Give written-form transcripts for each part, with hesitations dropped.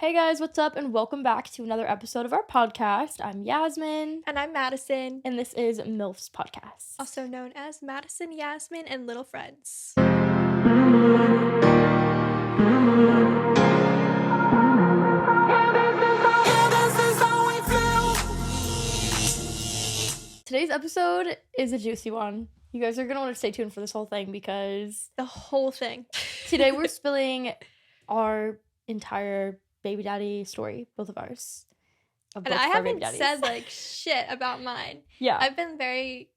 Hey guys, what's up? And welcome back to another episode of our podcast. I'm Yasmyn. And I'm Madison. And this is MYLFS Podcast. Also known as Madison, Yasmyn, and Little Friends. Today's episode is a juicy one. You guys are going to want to stay tuned for this whole thing because... The whole thing. Today we're spilling our entire baby daddy story, both of ours. And I haven't said shit about mine. Yeah. I've been very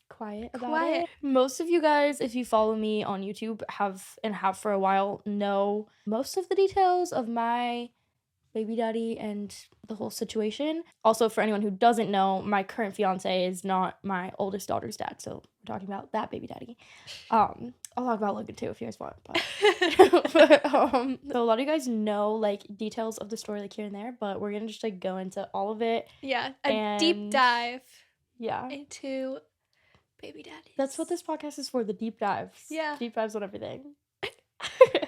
quiet about it. Most of you guys, if you follow me on YouTube, have for a while, know most of the details of my baby daddy and the whole situation. Also, for anyone who doesn't know, my current fiance is not my oldest daughter's dad, so we're talking about that baby daddy. I'll talk about Logan too if you guys want. But so a lot of you guys know details of the story here and there, but we're gonna just go into all of it. Yeah, deep dive. Yeah. Into baby daddies. That's what this podcast is for, the deep dives. Yeah. Deep dives on everything.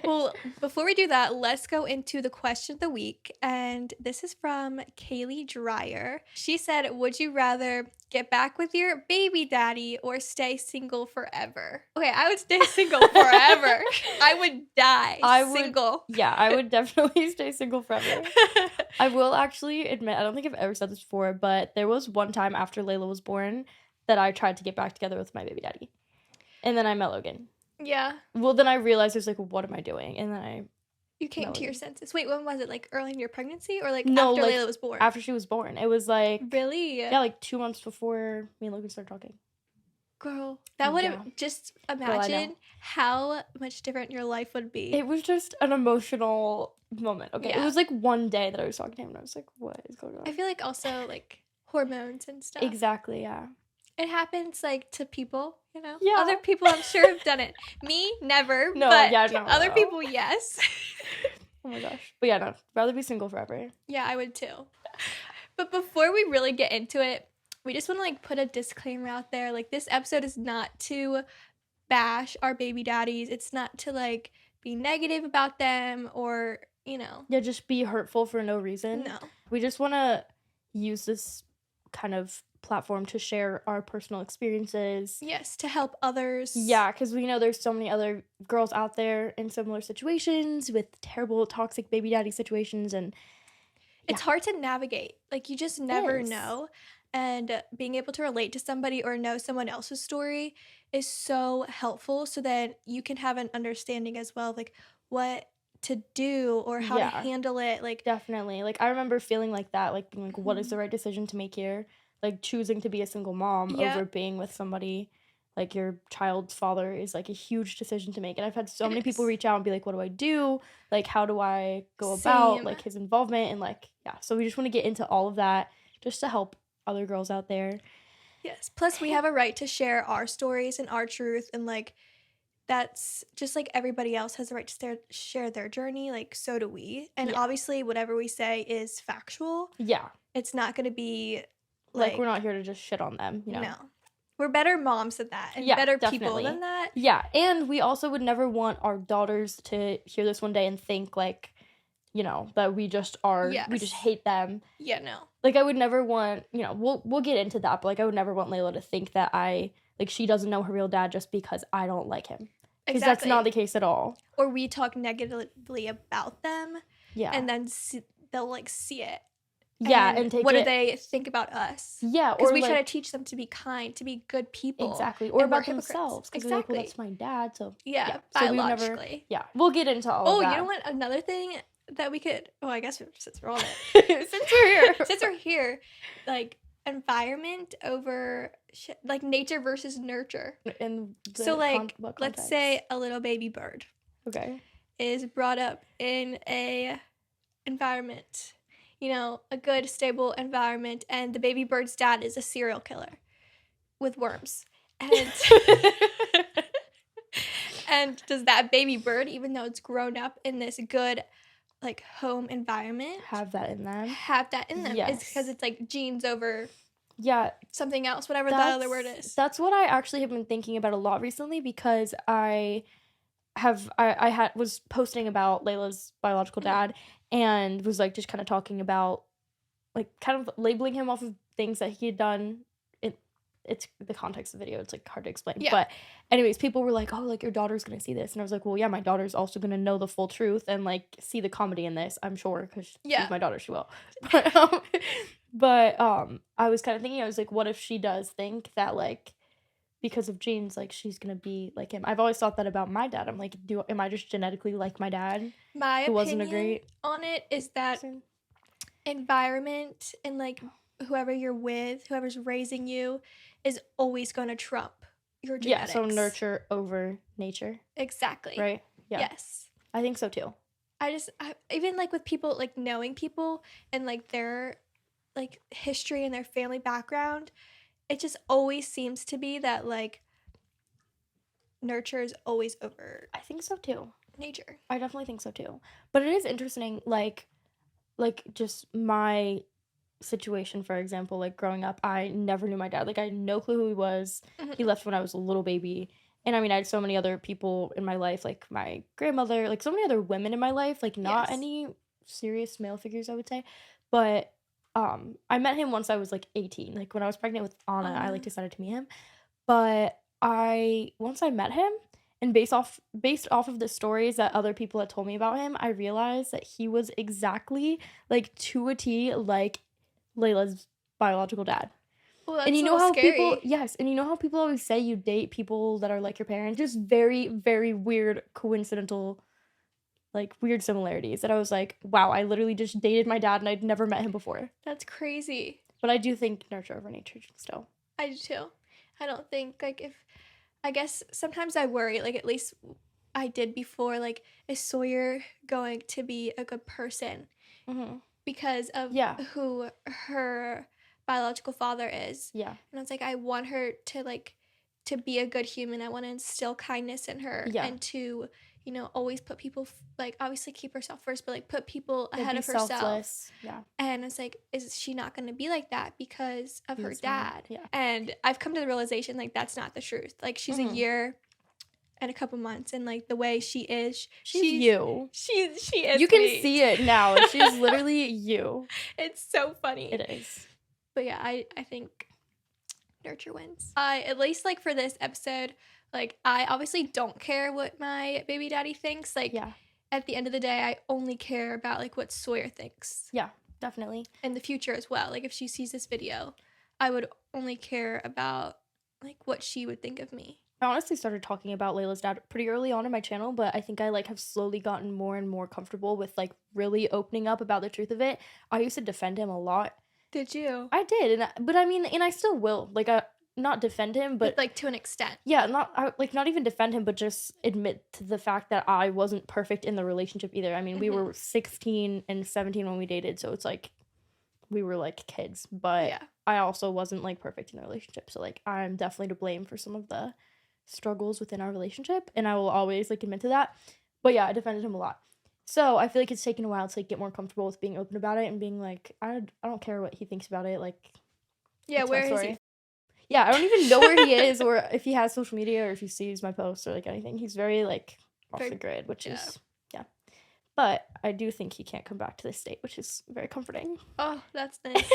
Well, before we do that, let's go into the question of the week. And this is from Kaylee Dreyer. She said, would you rather get back with your baby daddy or stay single forever? Okay, I would stay single forever. I would die single. Yeah, I would definitely stay single forever. I will actually admit, I don't think I've ever said this before, but there was one time after Layla was born that I tried to get back together with my baby daddy. And then I met Logan. Yeah. Well, then I realized what am I doing? And then You came to your senses. Wait, when was it? Early in your pregnancy or no, after Layla was born? After she was born. It was Really? Yeah, 2 months before me and Logan started talking. Girl, that would have just imagine how much different your life would be. It was just an emotional moment. Okay. Yeah. It was one day that I was talking to him and I was like, what is going on? I feel also hormones and stuff. Exactly, yeah. It happens to people, Yeah. Other people I'm sure have done it. Me, never. No, but yeah, no. Other people, yes. Oh my gosh. But yeah, no. Rather be single forever. Yeah, I would too. But before we really get into it, we just want to put a disclaimer out there. This episode is not to bash our baby daddies. It's not to be negative about them or, Yeah, just be hurtful for no reason. No. We just want to use this kind of platform to share our personal experiences. Yes, to help others. Yeah, because we know there's so many other girls out there in similar situations with terrible toxic baby daddy situations, and it's hard to navigate. You just never know, and being able to relate to somebody or know someone else's story is so helpful, so that you can have an understanding as well of what to do or how to handle it. Definitely. I remember feeling like that, being what is the right decision to make here? Choosing to be a single mom over being with somebody, your child's father is a huge decision to make. And I've had so many people reach out and be what do I do? How do I go about his involvement? And so we just want to get into all of that just to help other girls out there. Yes. Plus we have a right to share our stories and our truth, and that's just everybody else has a right to share their journey, so do we. And obviously whatever we say is factual. Yeah. It's not going to be we're not here to just shit on them, No. We're better moms than that, and better people than that. Yeah, and we also would never want our daughters to hear this one day and think that we just are, we just hate them. Yeah, no. I would never want, we'll get into that, but I would never want Layla to think that she doesn't know her real dad just because I don't like him. Because that's not the case at all. Or we talk negatively about them. Yeah. And then they'll see it. Yeah, and take what do they think about us? Yeah, because we try to teach them to be kind, to be good people. Exactly, or about themselves. Because well, that's my dad, so yeah. Biologically. We'll get into all of that. Oh, you know what? Another thing that we could. Oh, I guess since we're on it, since we're here, environment over nature versus nurture. So let's say a little baby bird. Okay. Is brought up in a environment. A good, stable environment, and the baby bird's dad is a serial killer with worms. And and does that baby bird, even though it's grown up in this good, home environment, have that in them? Yes. It's because it's genes over something else, whatever that other word is. That's what I actually have been thinking about a lot recently, because I was posting about Layla's biological dad, and was like just kind of talking about like kind of labeling him off of things that he had done. It's the context of the video, it's like hard to explain. Yeah. But anyways, people were like, oh, like your daughter's gonna see this, and I was like, well, yeah, my daughter's also gonna know the full truth and like see the comedy in this, I'm sure, because she's my daughter, she will. But I was kind of thinking, I was like, what if she does think that like because of genes, like she's gonna be like him? I've always thought that about my dad. I'm like, am I just genetically like my dad? My opinion on it is that environment and like whoever you're with, whoever's raising you, is always going to trump your genetics. Yeah, so nurture over nature. Exactly. Right? Yeah. Yes. I think so too. I even like with people, like knowing people and like their like history and their family background, it just always seems to be that like nurture is always over. I think so too. Nature. I definitely think so too. But it is interesting, like just my situation, for example, like growing up, I never knew my dad. Like I had no clue who he was. Mm-hmm. He left when I was a little baby. And I mean, I had so many other people in my life, like my grandmother, like so many other women in my life, like not any serious male figures, I would say. But I met him once I was like 18. Like when I was pregnant with Anna, I like decided to meet him. But once I met him, and based off of the stories that other people had told me about him, I realized that he was exactly like to a T like Layla's biological dad. Well, that's and you know how scary. People always say you date people that are like your parents. Just very, very weird coincidental, like weird similarities that I was like, wow, I literally just dated my dad and I'd never met him before. That's crazy. But I do think nurture over nature still. I do too. I don't think like I guess sometimes I worry, like at least I did before, like is Sawyer going to be a good person? Mm-hmm. Because of who her biological father is. Yeah. And I was like, I want her to be a good human. I want to instill kindness in her and to, you know, always put people, like obviously keep herself first, but like put people ahead of herself. Selfless. Yeah. And it's like, is she not going to be like that because of her dad? Yeah. And I've come to the realization like that's not the truth. Like she's a year and a couple months, and like the way she is, she's you. She is. You can see it now. She's literally you. It's so funny. It is. But yeah, I think nurture wins. At least like for this episode, like I obviously don't care what my baby daddy thinks. Like at the end of the day, I only care about like what Sawyer thinks. Yeah, definitely. In the future as well. Like if she sees this video, I would only care about like what she would think of me. I honestly started talking about Layla's dad pretty early on in my channel, but I think I like have slowly gotten more and more comfortable with like really opening up about the truth of it. I used to defend him a lot. Did you? I did, but I mean, and I still will. Like, not defend him, but like to an extent. Yeah, not even defend him, but just admit to the fact that I wasn't perfect in the relationship either. I mean, we were 16 and 17 when we dated, so it's like we were like kids, but I also wasn't like perfect in the relationship. So like I'm definitely to blame for some of the struggles within our relationship, and I will always like admit to that. But yeah, I defended him a lot. So I feel like it's taken a while to like get more comfortable with being open about it and being like, I don't care what he thinks about it. Like, where is he? Yeah, I don't even know where he is or if he has social media or if he sees my posts or like anything. He's very like off the grid, which is But I do think he can't come back to this state, which is very comforting. Oh, that's nice.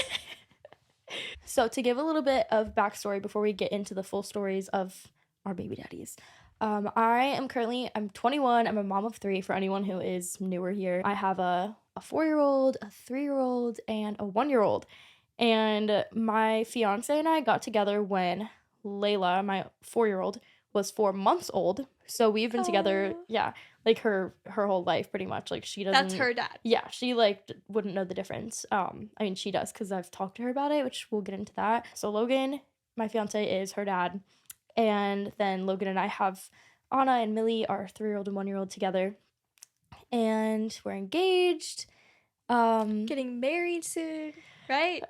So to give a little bit of backstory before we get into the full stories of our baby daddies. I'm 21. I'm a mom of 3 for anyone who is newer here. I have a 4-year-old, a 3-year-old, and a 1-year-old. And my fiance and I got together when Layla, my 4-year-old, was 4 months old. So we've been together, like her whole life pretty much. Like she doesn't. That's her dad. Yeah, she like wouldn't know the difference. I mean she does because I've talked to her about it, which we'll get into that. So Logan, my fiance, is her dad. And then Logan and I have Anna and Millie, our 3-year-old and 1-year-old, together. And we're engaged. Getting married soon, right?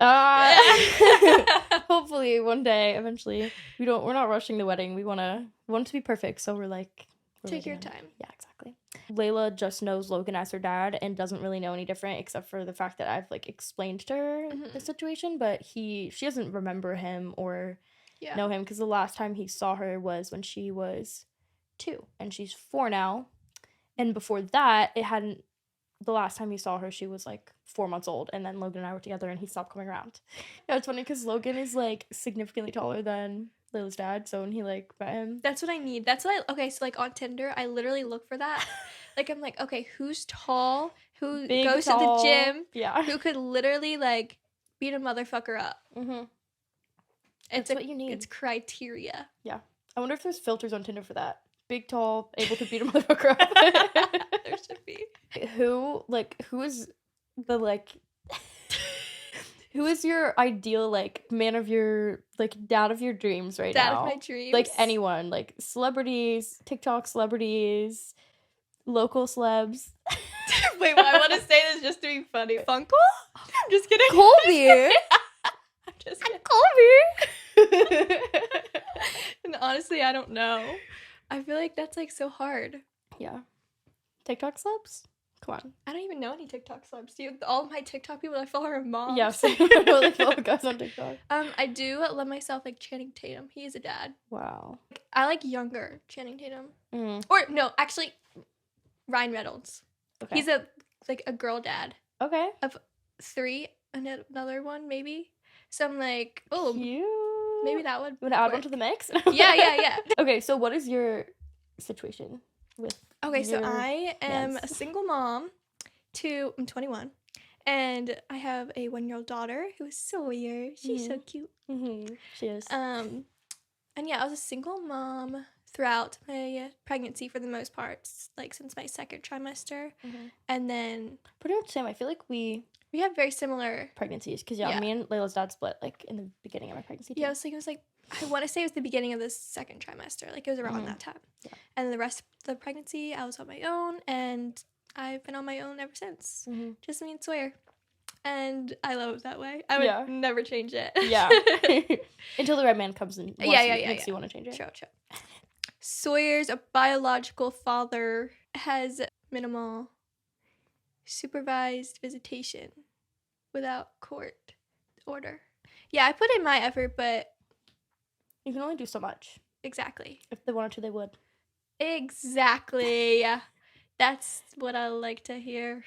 Hopefully one day, eventually. We're not rushing the wedding. We want it to be perfect. So we're like... Take your time. Yeah, exactly. Layla just knows Logan as her dad and doesn't really know any different except for the fact that I've like explained to her the situation. But she doesn't remember him or... know him because the last time he saw her was when she was 2 and she's 4 now, and before that it hadn't the last time he saw her, she was like 4 months old, and then Logan and I were together, and he stopped coming around. Yeah, it's funny because Logan is like significantly taller than Layla's dad, so when he like met him, That's what I need. Okay, so like on Tinder, I literally look for that. Like I'm like, okay, who's tall, who big, goes tall, to the gym, yeah, who could literally like beat a motherfucker up. That's what you need. It's criteria. Yeah, I wonder if there's filters on Tinder for that. Big, tall, able to beat a motherfucker up. There should be. Who is the like who is your ideal like man of your like dad of your dreams right now? Dad of my dreams. Like anyone, like celebrities, TikTok celebrities, local celebs. Wait, well, I want to say this just to be funny. Funko? I'm just kidding. Colby. I'm just kidding. Colby. And honestly, I don't know. I feel like that's like so hard. Yeah. TikTok celebs? Come on. I don't even know any TikTok celebs. Do you? All of my TikTok people I follow are moms. Yeah, so I really follow guys on TikTok. I do love myself like Channing Tatum. He is a dad. Wow. I like younger Channing Tatum. Mm. Or no, actually, Ryan Reynolds. Okay. He's a girl dad. Okay. Of 3, another one maybe. So I'm like, oh, cute. Maybe that would. You want to add one to the mix? Yeah. Okay, so what is your situation with? Okay, so I am a single mom. I'm 21, and I have a 1-year-old daughter who is Sawyer. She's so cute. Mm-hmm. She is. And yeah, I was a single mom throughout my pregnancy for the most part, like since my 2nd trimester, and then pretty much the same. I feel like we have very similar pregnancies because me and Layla's dad split like in the beginning of my pregnancy. Yeah, it was like I want to say it was the beginning of the 2nd trimester, like it was around that time. Yeah. And the rest of the pregnancy, I was on my own, and I've been on my own ever since. Just me and Sawyer. And I love it that way. I would never change it. Yeah. Until the right man comes in. Makes you want to change it. True. Sawyer's biological father has minimal supervised visitation without court order. Yeah, I put in my effort, but you can only do so much. Exactly. If they wanted to, they would. Exactly. That's what I like to hear.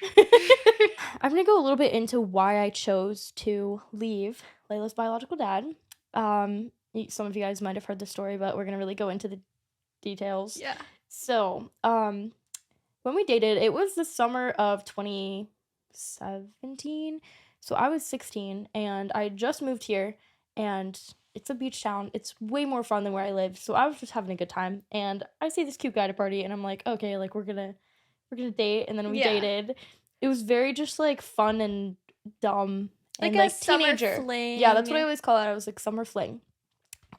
I'm going to go a little bit into why I chose to leave Layla's biological dad. Some of you guys might have heard the story, but we're going to really go into the details. Yeah. So, when we dated, it was the summer of 2017. So I was 16, and I just moved here, and it's a beach town. It's way more fun than where I live. So I was just having a good time, and I see this cute guy at a party, and I'm like, okay, like we're gonna date, and then we dated. It was very just like fun and dumb and like teenager summer fling. Yeah, that's what I always call it. I was like summer fling.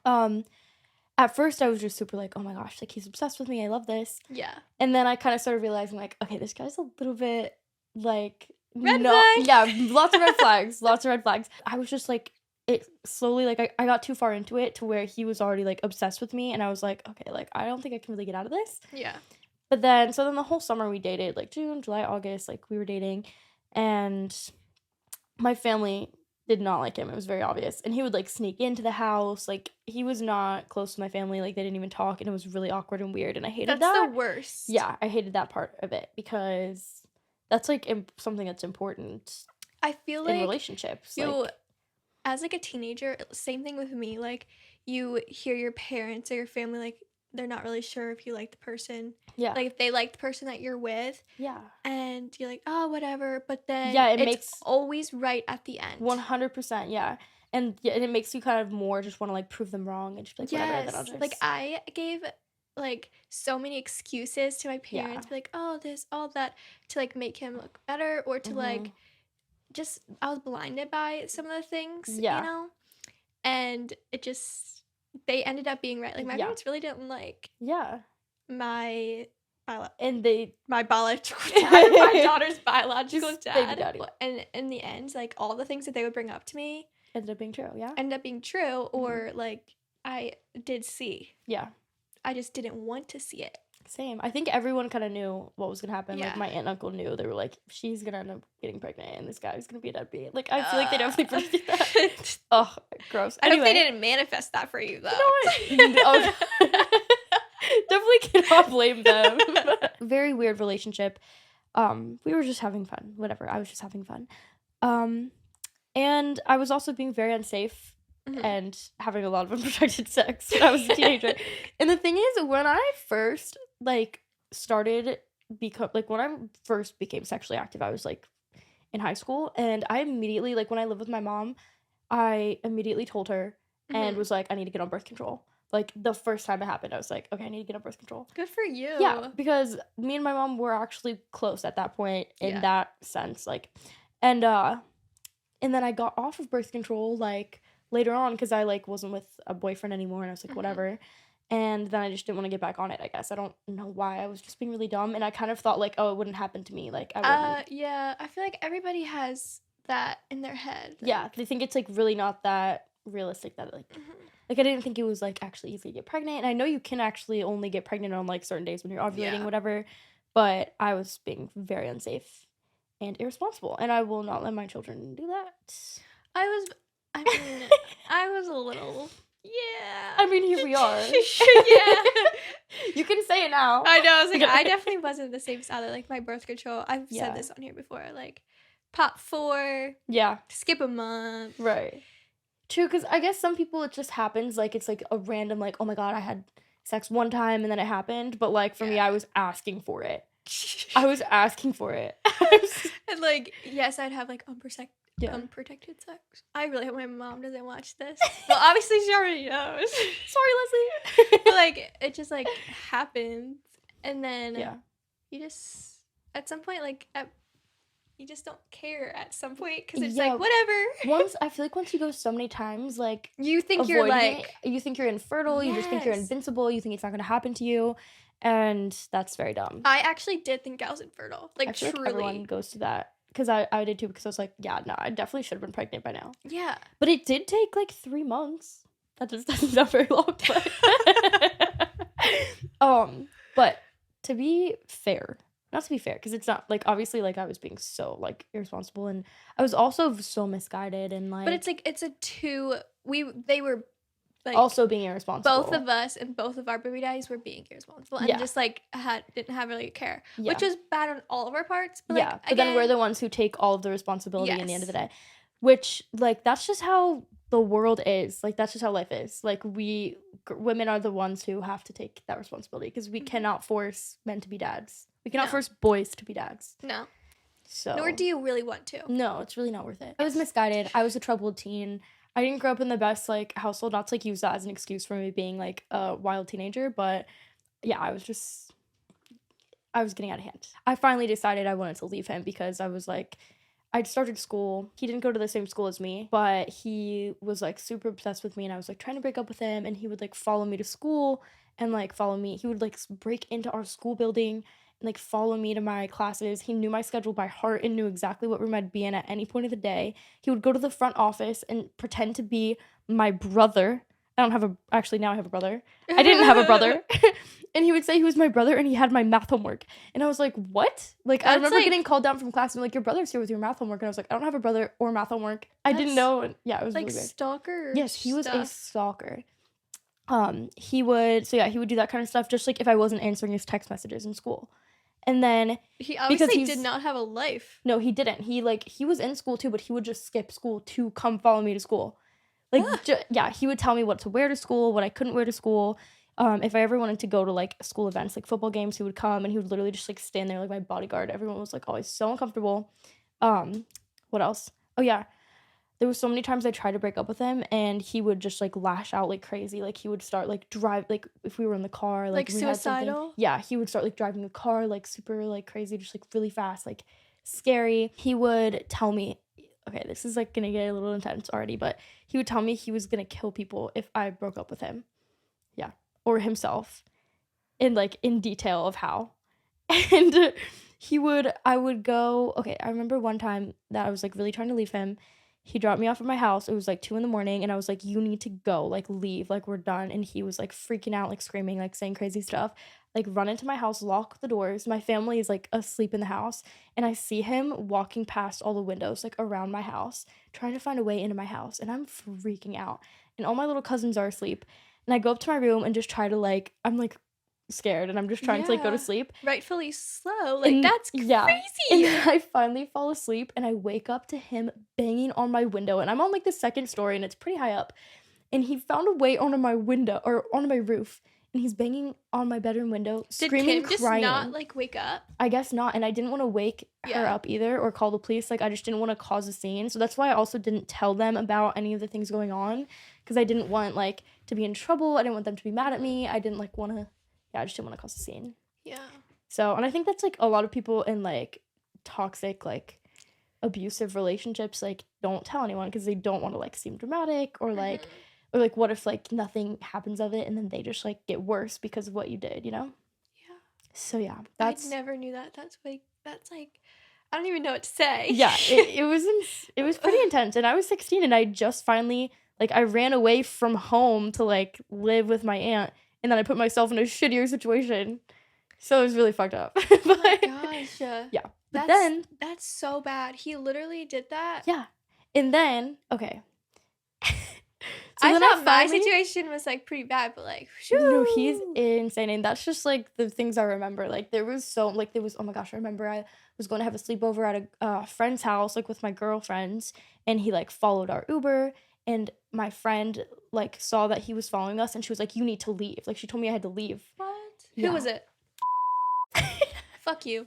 At first I was just super like, oh my gosh, like he's obsessed with me. I love this. Yeah. And then I kind of started realizing like, okay, this guy's a little bit like red flag. Yeah, lots of red flags. Lots of red flags. I was just like, it slowly like I got too far into it to where he was already like obsessed with me, and I was like, okay, like I don't think I can really get out of this. Yeah. But then the whole summer we dated, like June, July, August, like we were dating, and my family did not like him. It was very obvious. And he would like sneak into the house. Like he was not close to my family. Like they didn't even talk, and it was really awkward and weird, and I hated that. That's the worst. Yeah, I hated that part of it because that's like something that's important. I feel like in relationships. As like a teenager, same thing with me. Like you hear your parents or your family like they're not really sure if you like the person. Yeah. Like if they like the person that you're with. Yeah. And you're like, oh, whatever. But then it's makes always right at the end. 100%. Yeah. And it makes you kind of more just want to like prove them wrong and just be like, whatever. Then I'll just... Like I gave like so many excuses to my parents, be like, oh, this, all that, to like make him look better, or to like just, I was blinded by some of the things, you know? And it just, they ended up being right. Like my parents really didn't like my biological dad, my daughter's biological dad. And in the end, like all the things that they would bring up to me ended up being true, or like I did see. Yeah. I just didn't want to see it. Same. I think everyone kind of knew what was going to happen. Yeah. Like, my aunt and uncle knew. They were like, she's going to end up getting pregnant, and this guy's going to be a deadbeat. Like, I feel like they definitely predicted that. Oh, gross. I hope they didn't manifest that for you, though. You know what? Definitely cannot blame them. Very weird relationship. We were just having fun. Whatever. I was just having fun. And I was also being very unsafe and having a lot of unprotected sex when I was a teenager. And the thing is, when I first started when I first became sexually active, I was like in high school, and I immediately, like, when I lived with my mom, I immediately told her and was like, I need to get on birth control. Like, the first time it happened, I was like, okay, I need to get on birth control. Good for you. Yeah, because me and my mom were actually close at that point in that sense. Like, and then I got off of birth control, like, later on, because I, like, wasn't with a boyfriend anymore, and I was like, whatever. And then I just didn't want to get back on it, I guess. I don't know why. I was just being really dumb, and I kind of thought, like, oh, it wouldn't happen to me. Like, I wouldn't. Yeah, I feel like everybody has that in their head. Like, yeah, they think it's, like, really not that realistic that, like, like, I didn't think it was, like, actually easy to get pregnant. And I know you can actually only get pregnant on, like, certain days when you're ovulating, whatever. But I was being very unsafe and irresponsible, and I will not let my children do that. I was a little... Yeah. I mean, here we are. Yeah. You can say it now. I know. I was like, I definitely wasn't the safest either. Like, my birth control, I've said this on here before. Like, pop 4. Yeah. Skip a month. Right. True, because I guess some people, it just happens. Like, it's like a random, like, oh my God, I had sex one time and then it happened. But, like, for me, I was asking for it. I was asking for it. And, like, yes, I'd have, like, unprotected sex. I really hope my mom doesn't watch this. Well, obviously she already knows. Sorry, Leslie. But, like, it just, like, happens, and then you just, at some point, like, you just don't care at some point, because it's like, whatever. I feel like once you go so many times, like, you think you're like, you think you're infertile, you just think you're invincible, you think it's not going to happen to you, and that's very dumb. I actually did think I was infertile, like, truly. Like everyone goes through that. Because I did too, because I was like, yeah, no, I definitely should have been pregnant by now. Yeah. But it did take like 3 months. That just doesn't sound very long. But to be fair, not to be fair, because it's not, like, obviously, like, I was being so, like, irresponsible, and I was also so misguided, and, like... But it's, like, it's a they were... Like, also being irresponsible. Both of us and both of our baby daddies were being irresponsible and just like didn't have really care, which was bad on all of our parts. But like, but then we're the ones who take all of the responsibility in the end of the day, which, like, that's just how the world is. Like, that's just how life is. Like, women are the ones who have to take that responsibility, because we cannot force men to be dads. We cannot force boys to be dads. No. So. Nor do you really want to. No, it's really not worth it. I was misguided. I was a troubled teen. I didn't grow up in the best, like, household, not to, like, use that as an excuse for me being, like, a wild teenager, but, yeah, I was getting out of hand. I finally decided I wanted to leave him, because I was, like, I'd started school. He didn't go to the same school as me, but he was, like, super obsessed with me, and I was, like, trying to break up with him, and he would, like, follow me to school and, like, follow me. He would, like, break into our school building and, like, follow me to my classes. He knew my schedule by heart and knew exactly what room I'd be in at any point of the day. He would go to the front office and pretend to be my brother. Actually, now I have a brother. I didn't have a brother. And he would say he was my brother, and he had my math homework. And I was like, what? Like, I remember getting called down from class and, like, your brother's here with your math homework. And I was like, I don't have a brother or math homework. I didn't know. And, yeah, it was like really weird. Stalker. Yes, he was a stalker. He would do that kind of stuff, just, like, if I wasn't answering his text messages in school. And then he obviously did not have a life. No, he didn't. He was in school too, but he would just skip school to come follow me to school. Like, he would tell me what to wear to school, what I couldn't wear to school. If I ever wanted to go to, like, school events, like football games, he would come, and he would literally just, like, stand there like my bodyguard. Everyone was, like, always so uncomfortable. What else? Oh yeah, there was so many times I tried to break up with him, and he would just, like, lash out like crazy. Like, he would start, like, drive, like, if we were in the car, like suicidal. Yeah, he would start, like, driving the car, like, super, like, crazy, just, like, really fast, like, scary. He would tell me, okay, this is, like, gonna get a little intense already, but he would tell me he was gonna kill people if I broke up with him. Yeah, or himself, in, like, in detail of how. And I would go, okay, I remember one time that I was, like, really trying to leave him. He dropped me off at my house. It was, like, 2 a.m, and I was like, you need to go, like, leave, like, we're done. And he was, like, freaking out, like, screaming, like, saying crazy stuff, like, run into my house, lock the doors. My family is, like, asleep in the house, and I see him walking past all the windows, like, around my house, trying to find a way into my house, and I'm freaking out. And all my little cousins are asleep, and I go up to my room and just try to, like, I'm, like, scared and I'm just trying to like go to sleep. Rightfully slow. Like, And, that's crazy. And then I finally fall asleep and I wake up to him banging on my window, and I'm on like the second story and it's pretty high up. And he found a way onto my window or onto my roof, and he's banging on my bedroom window, screaming, Did Kim crying. just not like wake up? I guess not, and I didn't want to wake her up either or call the police. Like, I just didn't want to cause a scene. So that's why I also didn't tell them about any of the things going on, because I didn't want like to be in trouble. I didn't want them to be mad at me. I didn't like want to. Yeah, I just didn't want to cause a scene. Yeah. So, and I think that's like a lot of people in like toxic, like abusive relationships, like don't tell anyone because they don't want to like seem dramatic or like. Or, like, what if, like, nothing happens of it and then they just, like, get worse because of what you did, you know? Yeah. So, yeah. I never knew that. That's, like, I don't even know what to say. Yeah, it was pretty intense. And I was 16 and I just finally, like, I ran away from home to, like, live with my aunt. And then I put myself in a shittier situation. So, it was really fucked up. Oh, my gosh. Yeah. But then. That's so bad. He literally did that? Yeah. And then, okay. So I thought my situation was, like, pretty bad, but, like, shoo. No, he's insane. And that's just, like, the things I remember. Like, oh my gosh, I remember I was going to have a sleepover at a friend's house, like, with my girlfriends. And he, like, followed our Uber. And my friend, like, saw that he was following us. And she was like, you need to leave. Like, she told me I had to leave. What? Yeah. Who was it? Fuck you.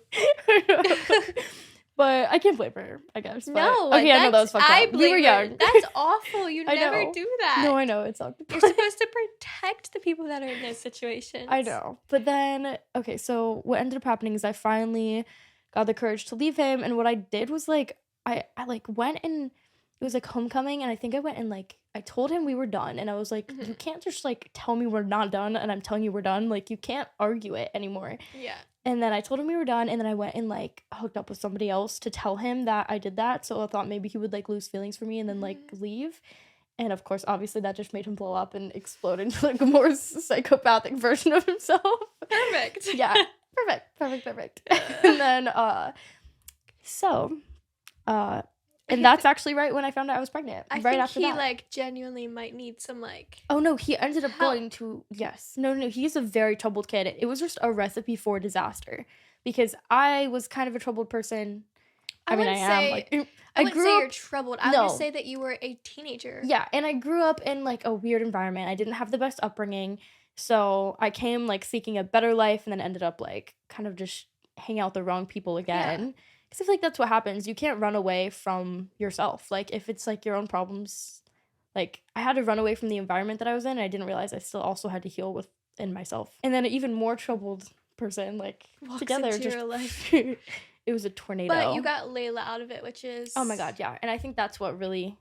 But I can't blame her, I guess. But, no, okay, I know that was fucked up. We were young. That's awful. You never do that. No, I know. It's not. You're supposed to protect the people that are in those situations. I know. But then, okay, so what ended up happening is I finally got the courage to leave him. And what I did was, like, I like, went and it was, like, homecoming. And I think I went and, like, I told him we were done. And I was like, you can't just, like, tell me we're not done. And I'm telling you we're done. Like, you can't argue it anymore. Yeah. And then I told him we were done, and then I went and, like, hooked up with somebody else to tell him that I did that, so I thought maybe he would, like, lose feelings for me and then, like, leave. And, of course, obviously, that just made him blow up and explode into, like, a more psychopathic version of himself. Perfect. Yeah. Perfect. And then, and that's actually right when I found out I was pregnant. I right think after he, that. like, genuinely might need some, like... Oh, no, he ended up help. going to... Yes. No, he's a very troubled kid. It was just a recipe for disaster. Because I was kind of a troubled person. I wouldn't say you're troubled. I would just say that you were a teenager. Yeah, and I grew up in, like, a weird environment. I didn't have the best upbringing. So I came, like, seeking a better life and then ended up, like, kind of just hanging out with the wrong people again. Yeah. Because I feel like that's what happens. You can't run away from yourself. Like, if it's, like, your own problems. Like, I had to run away from the environment that I was in, and I didn't realize I still also had to heal within myself. And then an even more troubled person, like, walks together. Into your life. It was a tornado. But you got Layla out of it, which is... Oh, my God, yeah. And I think that's what really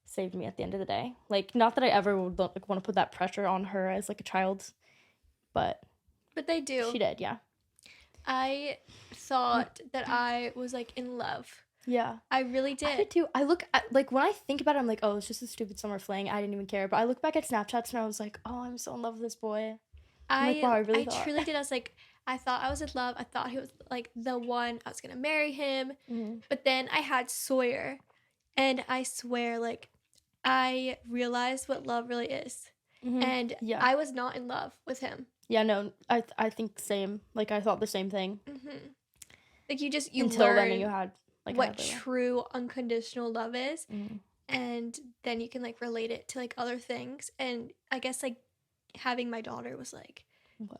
saved me at the end of the day. Like, not that I ever would, like, want to put that pressure on her as, like, a child. But they do. She did, yeah. I thought that I was, like, in love. Yeah. I really did. I did too. I look at, like, when I think about it, I'm like, oh, it's just a stupid summer fling. I didn't even care. But I look back at Snapchats and I was like, oh, I'm so in love with this boy. I truly did. I was like, I thought I was in love. I thought he was, like, the one. I was going to marry him. Mm-hmm. But then I had Sawyer. And I swear, like, I realized what love really is. Mm-hmm. And I was not in love with him. Yeah, no, I think same. Like, I thought the same thing. Mm-hmm. Like, you until learn then you had, like, what true unconditional love is. Mm-hmm. And then you can, like, relate it to, like, other things. And I guess, like, having my daughter was, like,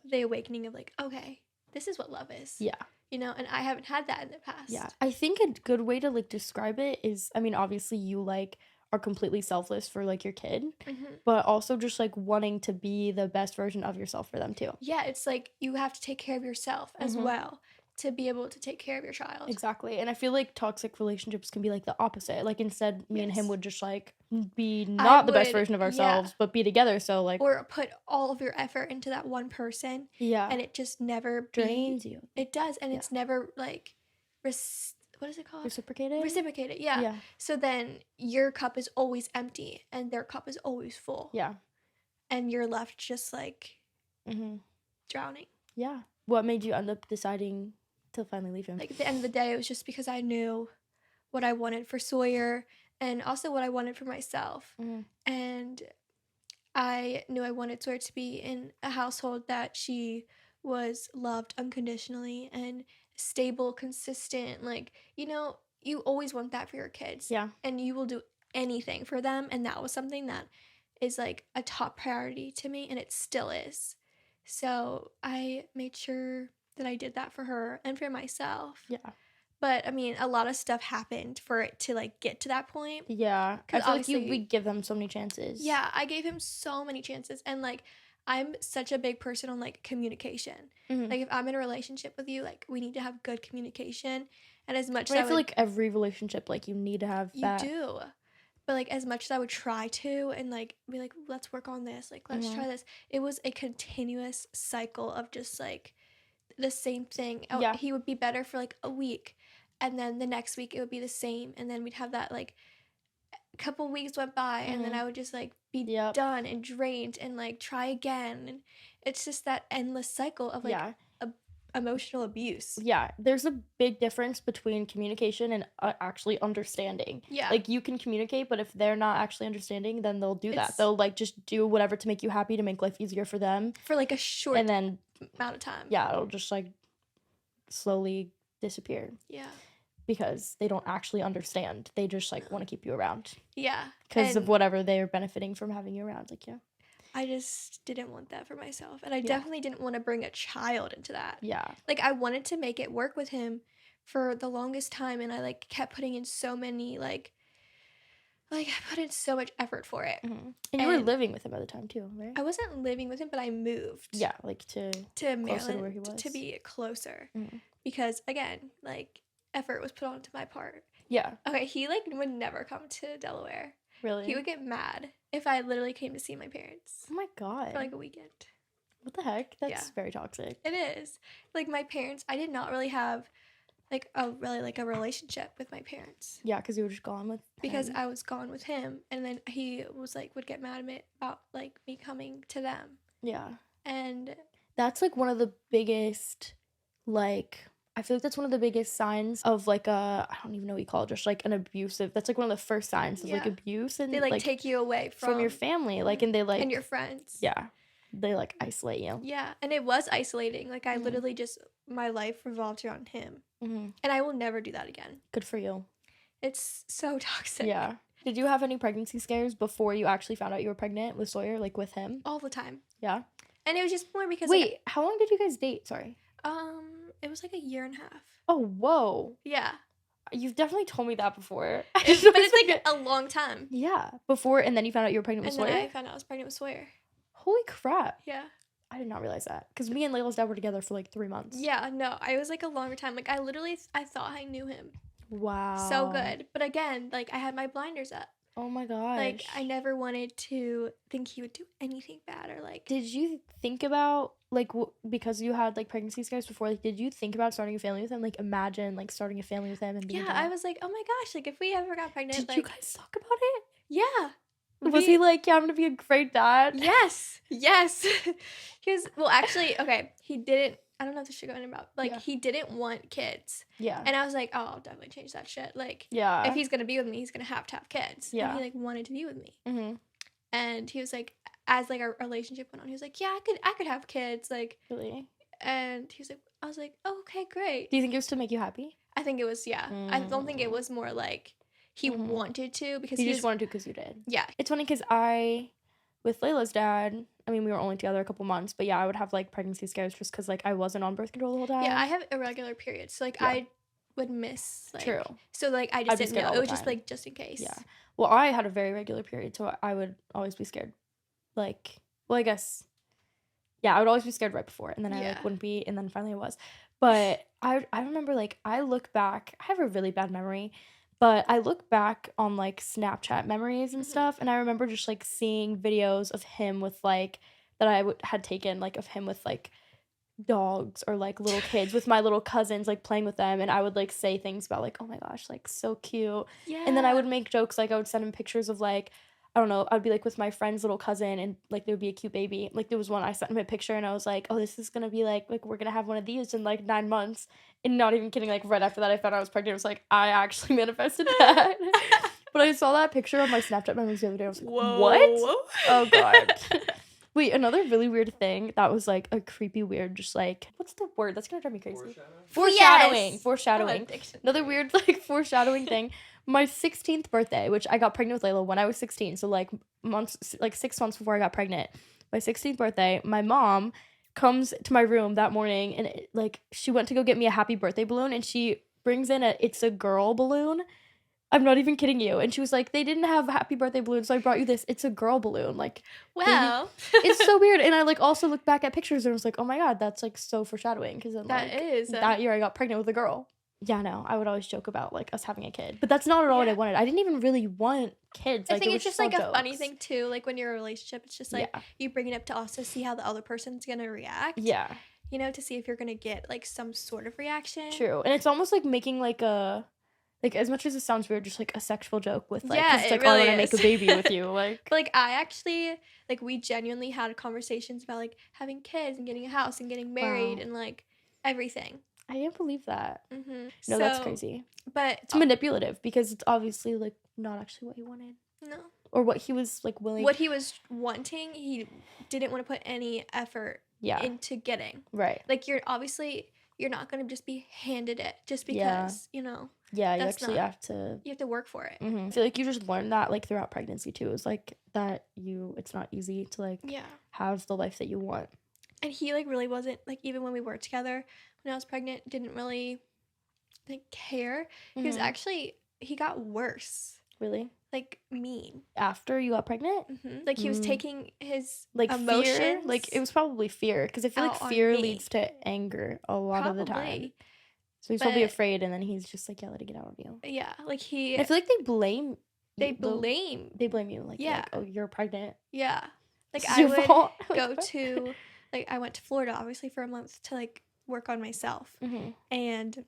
the awakening of, like, okay, this is what love is. Yeah. You know, and I haven't had that in the past. Yeah. I think a good way to, like, describe it is, I mean, obviously you, like, are completely selfless for, like, your kid, mm-hmm. but also just, like, wanting to be the best version of yourself for them too. Yeah, it's like you have to take care of yourself as mm-hmm. well to be able to take care of your child. Exactly. And I feel like toxic relationships can be, like, the opposite. Like, instead me and him would just, like, be not the best version of ourselves, but be together. So, like, or put all of your effort into that one person. Yeah. And it just never drains you. It does. And it's never, like, what is it called? Reciprocated, yeah. So then your cup is always empty and their cup is always full. Yeah. And you're left just, like, mm-hmm. drowning. Yeah. What made you end up deciding to finally leave him? Like, at the end of the day, it was just because I knew what I wanted for Sawyer and also what I wanted for myself. Mm-hmm. And I knew I wanted Sawyer to be in a household that she was loved unconditionally and stable, consistent. Like, you know, you always want that for your kids. Yeah. And you will do anything for them. And that was something that is like a top priority to me, and it still is. So I made sure that I did that for her and for myself. Yeah. But I mean, a lot of stuff happened for it to like get to that point. Yeah. I feel like we give them so many chances. Yeah, I gave him so many chances. And like, I'm such a big person on like communication. Mm-hmm. Like, if I'm in a relationship with you, like, we need to have good communication. And as much I as feel like every relationship, like, you need to have that. You do. But like, as much as I would try to and like be like, let's work on this, like, let's try this, it was a continuous cycle of just like the same thing. Yeah. He would be better for like a week, and then the next week it would be the same, and then we'd have that like couple weeks went by, and then I would just like be done and drained and like try again, and it's just that endless cycle of like emotional abuse. Yeah, there's a big difference between communication and actually understanding. Yeah, like, you can communicate, but if they're not actually understanding, then they'll do that. They'll like just do whatever to make you happy, to make life easier for them for like a short and then amount of time. Yeah, it'll just like slowly disappear. Yeah, because they don't actually understand. They just like want to keep you around. Yeah, because of whatever they're benefiting from having you around. Like, yeah, I just didn't want that for myself, and I definitely didn't want to bring a child into that. Yeah, like, I wanted to make it work with him for the longest time, and I like kept putting in so many like I put in so much effort for it. And you were living with him at the time too, right? I wasn't living with him, but I moved. Yeah, like to Maryland, to where he was, to be closer, because again, like, effort was put onto my part. Yeah. Okay, he like would never come to Delaware. Really? He would get mad if I literally came to see my parents. Oh my god. For like a weekend. What the heck? That's very toxic. It is. Like, my parents, I did not really have like a relationship with my parents. Yeah, because you were just gone with because him. I was gone with him, and then he was like would get mad at me about like me coming to them. Yeah. And that's like one of the biggest, like, I feel like that's one of the biggest signs of like I don't even know what you call it, just like an abusive, that's like one of the first signs of like abuse, and they like take you away from your family, like, and they like, and your friends. Yeah, they like isolate you. Yeah, and it was isolating. Like, I literally just, my life revolved around him, and I will never do that again. Good for you. It's so toxic. Yeah. Did you have any pregnancy scares before you actually found out you were pregnant with Sawyer, like with him? All the time. Yeah. And it was just more because wait, how long did you guys date? Sorry. It was like a year and a half. Oh, whoa. Yeah. You've definitely told me that before. But it's like a long time. Yeah. Before, and then you found out you were pregnant with Sawyer? And then I found out I was pregnant with Sawyer. Holy crap. Yeah. I did not realize that. Because me and Layla's dad were together for like 3 months. Yeah, no. I was like a longer time. Like, I thought I knew him. Wow. So good. But again, like, I had my blinders up. Oh my gosh. Like, I never wanted to think he would do anything bad or like. Did you think about, like, because you had like pregnancy scares before, like, did you think about starting a family with him? Like, imagine like starting a family with him and being I was like, oh my gosh, like, if we ever got pregnant. Did like, you guys talk about it? Yeah. Was he like, yeah, I'm gonna be a great dad? Yes. Yes. Well, actually, okay, he didn't. I don't know if this should go in about. Like, he didn't want kids. Yeah. And I was like, oh, I'll definitely change that shit. Like, yeah, if he's going to be with me, he's going to have kids. Yeah. And he, like, wanted to be with me. Mm-hmm. And he was like, as, like, our relationship went on, he was like, yeah, I could have kids. Like, really? And he was like, I was like, oh, okay, great. Do you think it was to make you happy? I think it was, yeah. I don't think it was more like he wanted to, because he just wanted to because you did. Yeah. It's funny because with Layla's dad, I mean, we were only together a couple months, but yeah, I would have like pregnancy scares just because like I wasn't on birth control the whole time. Yeah, I have irregular periods, so like I would miss. Like, true. So like I just didn't know. It was just like just in case. Yeah. Well, I had a very regular period, so I would always be scared. Like, well, I guess. Yeah, I would always be scared right before, and then I like wouldn't be, and then finally I was. But I remember, like, I look back. I have a really bad memory. But I look back on, like, Snapchat memories and stuff, and I remember just, like, seeing videos of him with, like, that I had taken, like, of him with, like, dogs or, like, little kids with my little cousins, like, playing with them, and I would, like, say things about, like, oh my gosh, like, so cute. Yeah. And then I would make jokes, like, I would send him pictures of, like, I don't know, I'd be, like, with my friend's little cousin, and, like, there would be a cute baby. Like, there was one, I sent him a picture, and I was like, oh, this is gonna be, like, we're gonna have one of these in, like, 9 months. And not even kidding, like, right after that, I found out I was pregnant. I was like, I actually manifested that. But I saw that picture on my Snapchat memories the other day. I was like, whoa. What? Oh, God. Wait, another really weird thing that was like a creepy weird, just like, what's the word? That's gonna drive me crazy. Foreshadowing. Yes. Foreshadowing. Another weird like foreshadowing thing. My 16th birthday, which I got pregnant with Layla when I was 16, so like 6 months before I got pregnant. My 16th birthday, my mom comes to my room that morning and like she went to go get me a happy birthday balloon and she brings in it's a girl balloon. I'm not even kidding you. And she was like, they didn't have happy birthday balloons, so I brought you this. It's a girl balloon. Like, wow. It's so weird. And I like also looked back at pictures and was like, oh my God, that's like so foreshadowing. Because then that like is that year I got pregnant with a girl. Yeah, no, I would always joke about like us having a kid. But that's not at all what I wanted. I didn't even really want kids. I like, think it it's was just like jokes. a funny thing too. Like when you're in a relationship, it's just like you bring it up to also see how the other person's gonna react. Yeah. You know, to see if you're gonna get like some sort of reaction. True. And it's almost like making like a like as much as it sounds weird, just like a sexual joke with like yeah, it's like really I want to make a baby with you. Like I actually like we genuinely had conversations about like having kids and getting a house and getting married and like everything. I didn't believe that. Mm-hmm. No, that's crazy. But it's manipulative because it's obviously like not actually what he wanted. No. Or what he was like willing. What he was wanting, he didn't want to put any effort into getting. Right. Like you're not going to just be handed it just because, you know. Yeah, you actually have to work for it. Mm-hmm. I feel like you just learn that like throughout pregnancy too. It's like that it's not easy to like have the life that you want. And he like really wasn't like even when we were together when I was pregnant didn't really like care. Mm-hmm. He was actually he got worse. Really? Like mean. After you got pregnant? Mm-hmm. Like he was taking his like emotions. Fear? Like it was probably fear because I feel like fear leads to anger a lot of the time. So he's probably afraid, and then he's just like, let it get out of you. Yeah, like I feel like they blame. They blame you. Like, oh, you're pregnant. Yeah. Like I would go to, like I went to Florida obviously for a month to like work on myself, and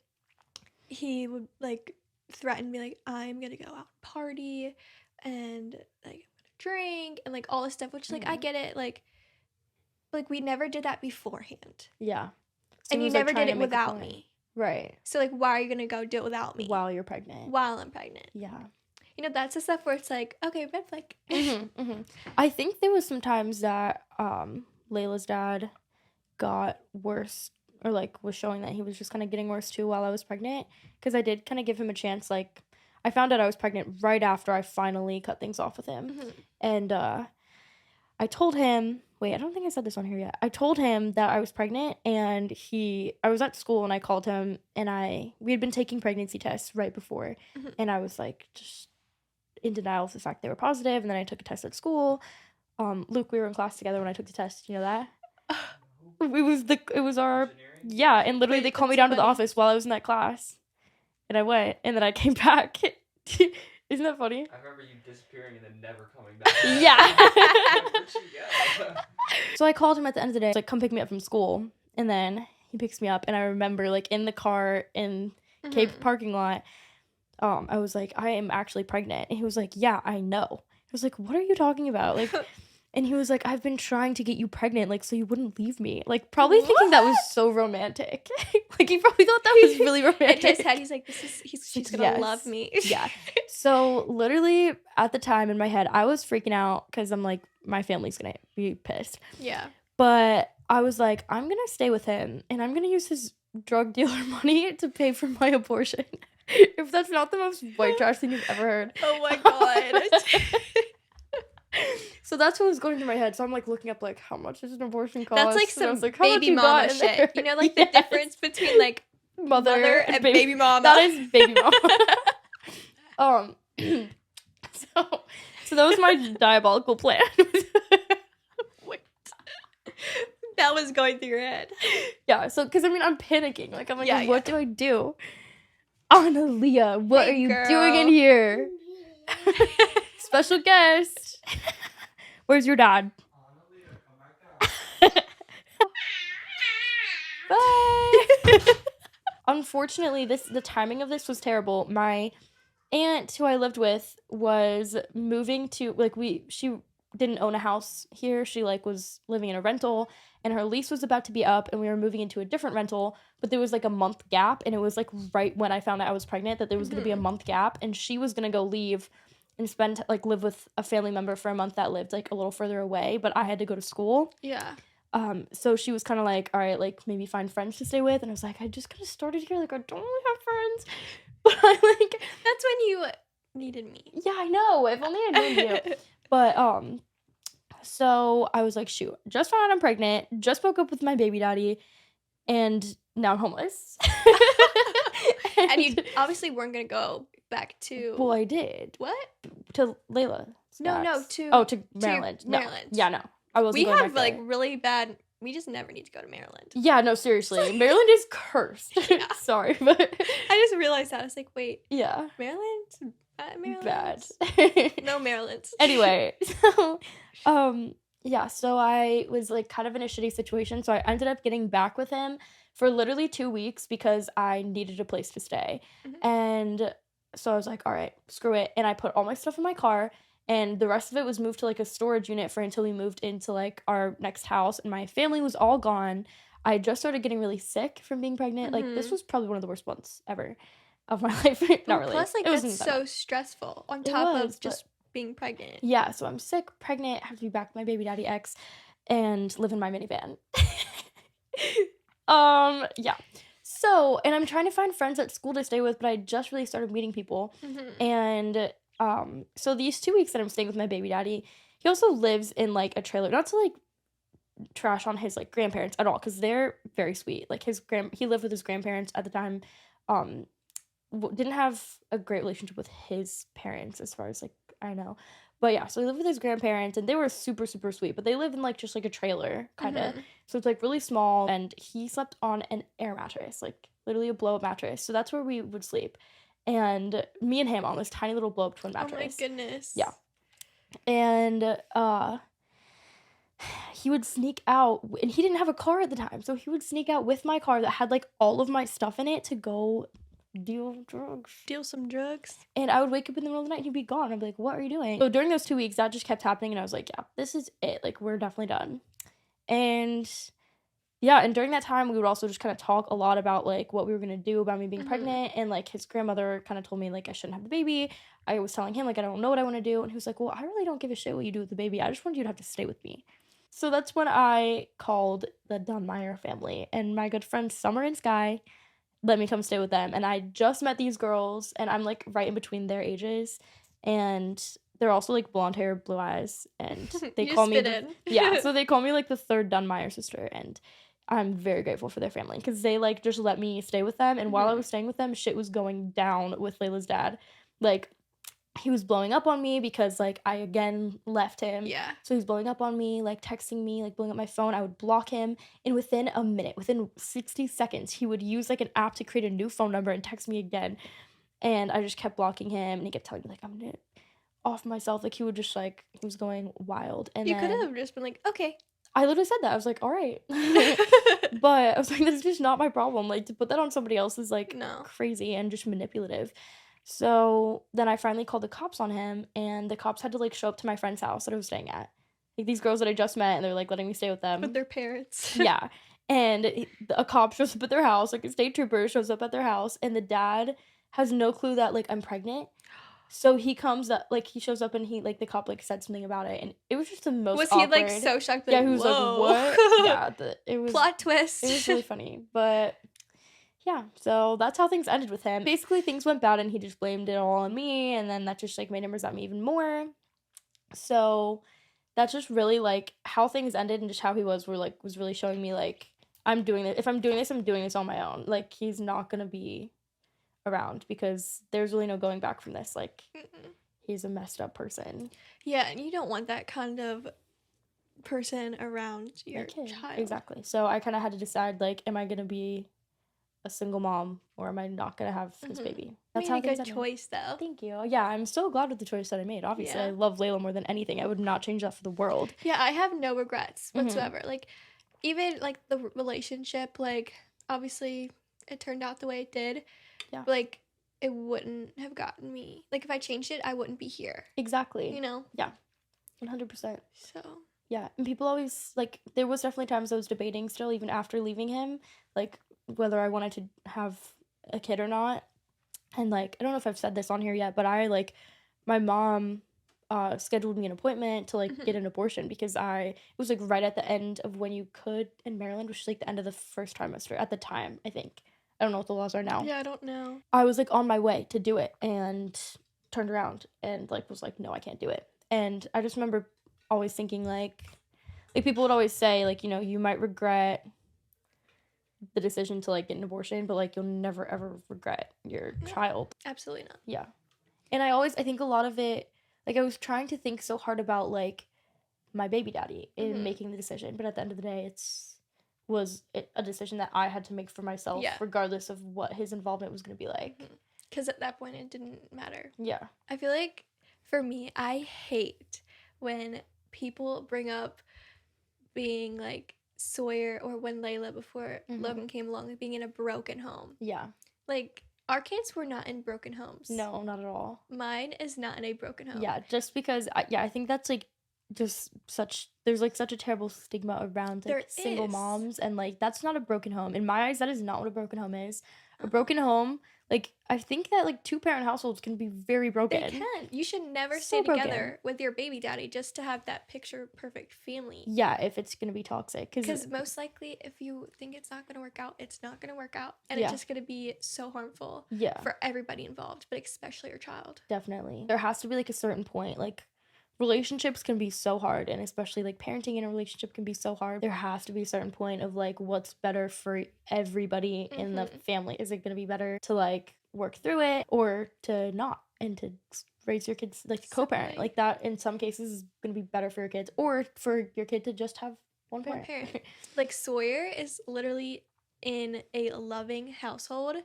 he would like threaten me like I'm gonna go out and party, and like I'm gonna drink and like all this stuff, which like I get it, like we never did that beforehand. Yeah. So and you never did it without me. Right. So, like, why are you going to go do it without me? While you're pregnant. While I'm pregnant. Yeah. You know, that's the stuff where it's like, okay, red flag. I think there was some times that Layla's dad got worse or, like, was showing that he was just kind of getting worse, too, while I was pregnant. Because I did kind of give him a chance. Like, I found out I was pregnant right after I finally cut things off with him. Mm-hmm. And I told him... Wait, I don't think I said this on here yet. I told him that I was pregnant, and I was at school, and I called him, and we had been taking pregnancy tests right before, and I was like just in denial of the fact they were positive, and then I took a test at school. Luke, we were in class together when I took the test. You know that? It was our and literally they called me down to the office while I was in that class, and I went, and then I came back. Isn't that funny? I remember you disappearing and then never coming back. Yeah. Where'd you go? So I called him at the end of the day, like, come pick me up from school. And then he picks me up. And I remember, like, in the car in Cape parking lot, I was like, I am actually pregnant. And he was like, yeah, I know. I was like, what are you talking about? Like, and he was like, I've been trying to get you pregnant, like, so you wouldn't leave me. Like, probably thinking that was so romantic. Like, he probably thought that was really romantic. In his head, he's like, she's gonna love me. Yeah. So, literally, at the time in my head, I was freaking out because I'm like, my family's gonna be pissed. Yeah. But I was like, I'm gonna stay with him, and I'm gonna use his drug dealer money to pay for my abortion. If that's not the most white trash thing you've ever heard. Oh my God. So that's what was going through my head. So I'm like looking up like how much does an abortion cost? That's like some baby mama shit. You know, like the difference between like mother and baby mama. That is baby mama. So that was my diabolical plan. Wait. That was going through your head. Yeah. So because I mean I'm panicking. Like I'm like, what do I do? Analia, what are you doing in here? Special guest. Where's your dad? Bye. Unfortunately, the timing of this was terrible. My aunt, who I lived with, was moving to she didn't own a house here. She like was living in a rental, and her lease was about to be up, and we were moving into a different rental. But there was like a month gap, and it was like right when I found out I was pregnant that there was going to be a month gap, and she was going to go leave and live with a family member for a month that lived like a little further away, but I had to go to school. Yeah. So she was kind of like, all right, like maybe find friends to stay with. And I was like, I just kind of started here. Like, I don't really have friends. But I like, that's when you needed me. Yeah, I know. If only I knew you. But, so I was like, shoot, just found out I'm pregnant, just broke up with my baby daddy, and now I'm homeless. And you obviously weren't going to go back to... Well, I did. What? To Layla. No, to Maryland. To Maryland. Yeah, no. I wasn't We going have, back like, there. really bad... We just never need to go to Maryland. Yeah, no, seriously. Maryland is cursed. Yeah. Sorry, but... I just realized that. I was like, wait. Yeah. Maryland? Maryland? Bad. No Maryland. Anyway, so, yeah, so I was, like, kind of in a shitty situation, so I ended up getting back with him for literally 2 weeks because I needed a place to stay. Mm-hmm. And so I was like, all right, screw it. And I put all my stuff in my car, and the rest of it was moved to, like, a storage unit for until we moved into, like, our next house, and my family was all gone. I just started getting really sick from being pregnant. Mm-hmm. Like, this was probably one of the worst months ever of my life. Not really. Plus, like, it that's so stressful on top of just being pregnant. Yeah, so I'm sick, pregnant, have to be back with my baby daddy ex, and live in my minivan. Yeah. So, and I'm trying to find friends at school to stay with, but I just really started meeting people. Mm-hmm. And so these 2 weeks that I'm staying with my baby daddy, he also lives in like a trailer. Not to like trash on his like grandparents at all, because they're very sweet. Like he lived with his grandparents at the time. Didn't have a great relationship with his parents as far as like I know. But yeah, so he lived with his grandparents, and they were super, super sweet. But they lived in, like, just, like, a trailer, kind of. Mm-hmm. So it's, like, really small, and he slept on an air mattress, like, literally a blow-up mattress. So that's where we would sleep. And me and him on this tiny little blow-up twin mattress. Oh, my goodness. Yeah. And he would sneak out, and he didn't have a car at the time, so he would sneak out with my car that had, like, all of my stuff in it to go... Deal some drugs. And I would wake up in the middle of the night and he'd be gone. I'd be like, what are you doing? So during those 2 weeks, that just kept happening, and I was like, yeah, this is it. Like, we're definitely done. And yeah, and during that time, we would also just kind of talk a lot about, like, what we were going to do about me being mm-hmm. pregnant. And, like, his grandmother kind of told me, like, I shouldn't have the baby. I was telling him, like, I don't know what I want to do. And he was like, well, I really don't give a shit what you do with the baby. I just want you to have to stay with me. So that's when I called the Dunmeyer family. And my good friends Summer and Sky let me come stay with them. And I just met these girls, and I'm, like, right in between their ages. And they're also, like, blonde hair, blue eyes. And they call me... Yeah, so they call me, like, the third Dunmeyer sister. And I'm very grateful for their family, because they, like, just let me stay with them. And while I was staying with them, shit was going down with Layla's dad. Like, he was blowing up on me because, like, I, again, left him. Yeah. So he was blowing up on me, like, texting me, like, blowing up my phone. I would block him. And within a minute, within 60 seconds, he would use, like, an app to create a new phone number and text me again. And I just kept blocking him. And he kept telling me, like, I'm going to off myself. Like, he would just, like, he was going wild. And you could have just been like, okay. I literally said that. I was like, all right. But I was like, that's just not my problem. Like, to put that on somebody else is, like, crazy and just manipulative. So then I finally called the cops on him, and the cops had to, like, show up to my friend's house that I was staying at. Like, these girls that I just met, and they're, like, letting me stay with them. With their parents. Yeah. And a cop shows up at their house, like, a state trooper shows up at their house, and the dad has no clue that, like, I'm pregnant. So he comes up, like, he shows up, and he, like, the cop, like, said something about it, and it was just the most awkward. Was he, like, so shocked? Like, yeah, he was whoa. like, what? Yeah, it was... Plot twist. It was really funny, but... Yeah, so that's how things ended with him. Basically, things went bad, and he just blamed it all on me, and then that just, like, made him resent me even more. So that's just really, like, how things ended, and just how he was really showing me, like, I'm doing this. If I'm doing this on my own. Like, he's not gonna be around, because there's really no going back from this. Like, he's a messed up person. Yeah, and you don't want that kind of person around your child. Exactly. So I kind of had to decide, like, am I gonna be a single mom, or am I not gonna have this baby? That's a good choice, though. Thank you. Yeah, I'm so glad with the choice that I made. Obviously, I love Layla more than anything. I would not change that for the world. Yeah, I have no regrets whatsoever. Like, even, like, the relationship, like, obviously it turned out the way it did. Yeah. But, like, it wouldn't have gotten me. Like, if I changed it, I wouldn't be here. Exactly. You know? Yeah. 100%. So. Yeah, and people always, like, there was definitely times I was debating still, even after leaving him, like, whether I wanted to have a kid or not. And, like, I don't know if I've said this on here yet, but I, like, my mom scheduled me an appointment to like get an abortion because it was like right at the end of when you could in Maryland, which is like the end of the first trimester at the time, I think. I don't know what the laws are now. Yeah, I don't know. I was like on my way to do it and turned around and like was like, no, I can't do it. And I just remember always thinking like people would always say like, you know, you might regret the decision to like get an abortion, but like you'll never ever regret your child. Absolutely not. Yeah. And I think a lot of it, like I was trying to think so hard about like my baby daddy in making the decision, but at the end of the day was a decision that I had to make for myself, regardless of what his involvement was going to be like. Because at that point it didn't matter. Yeah. I feel like for me, I hate when people bring up being like Sawyer or when Layla before Logan came along, like being in a broken home. Yeah. Like our kids were not in broken homes. No, not at all. Mine is not in a broken home. Yeah, just because I think that's like just there's like such a terrible stigma around like single moms, and like that's not a broken home. In my eyes, that is not what a broken home is. A broken home, like I think that like 2-parent households can be very broken. They can. You should never stay together with your baby daddy just to have that picture perfect family. Yeah, if it's gonna be toxic, because most likely if you think it's not gonna work out, it's not gonna work out, and it's just gonna be so harmful. For everybody involved, but especially your child. Definitely, there has to be like a certain point, like. Relationships can be so hard, and especially like parenting in a relationship can be so hard. There has to be a certain point of like what's better for everybody in the family. Is it going to be better to like work through it or to not, and to raise your kids like co-parent like that? In some cases is going to be better for your kids, or for your kid to just have one parent. Like Sawyer is literally in a loving household,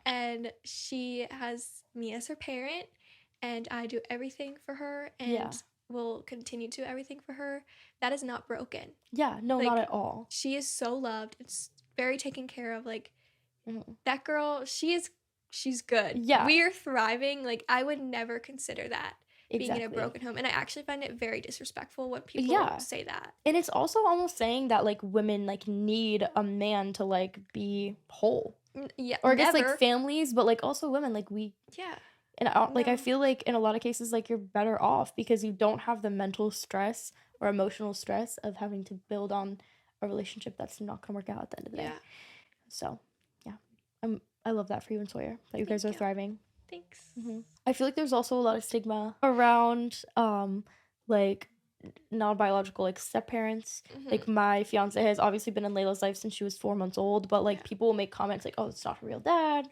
and she has me as her parent, and I do everything for her, and will continue to do everything for her. That is not broken. Yeah, no, like, not at all. She is so loved. It's very taken care of. Like that girl, she's good. Yeah, we are thriving. Like I would never consider that being in a broken home, and I actually find it very disrespectful when people say that. And it's also almost saying that like women like need a man to like be whole. Yeah, or I guess like families, but like also women, like we. Yeah. And I feel like in a lot of cases, like you're better off because you don't have the mental stress or emotional stress of having to build on a relationship that's not going to work out at the end of the day. So, yeah, I love that for you and Sawyer, that you guys are thriving. Thanks. I feel like there's also a lot of stigma around, like non-biological like step parents. Like my fiance has obviously been in Layla's life since she was 4 months old, but like people will make comments like, "Oh, it's not her real dad."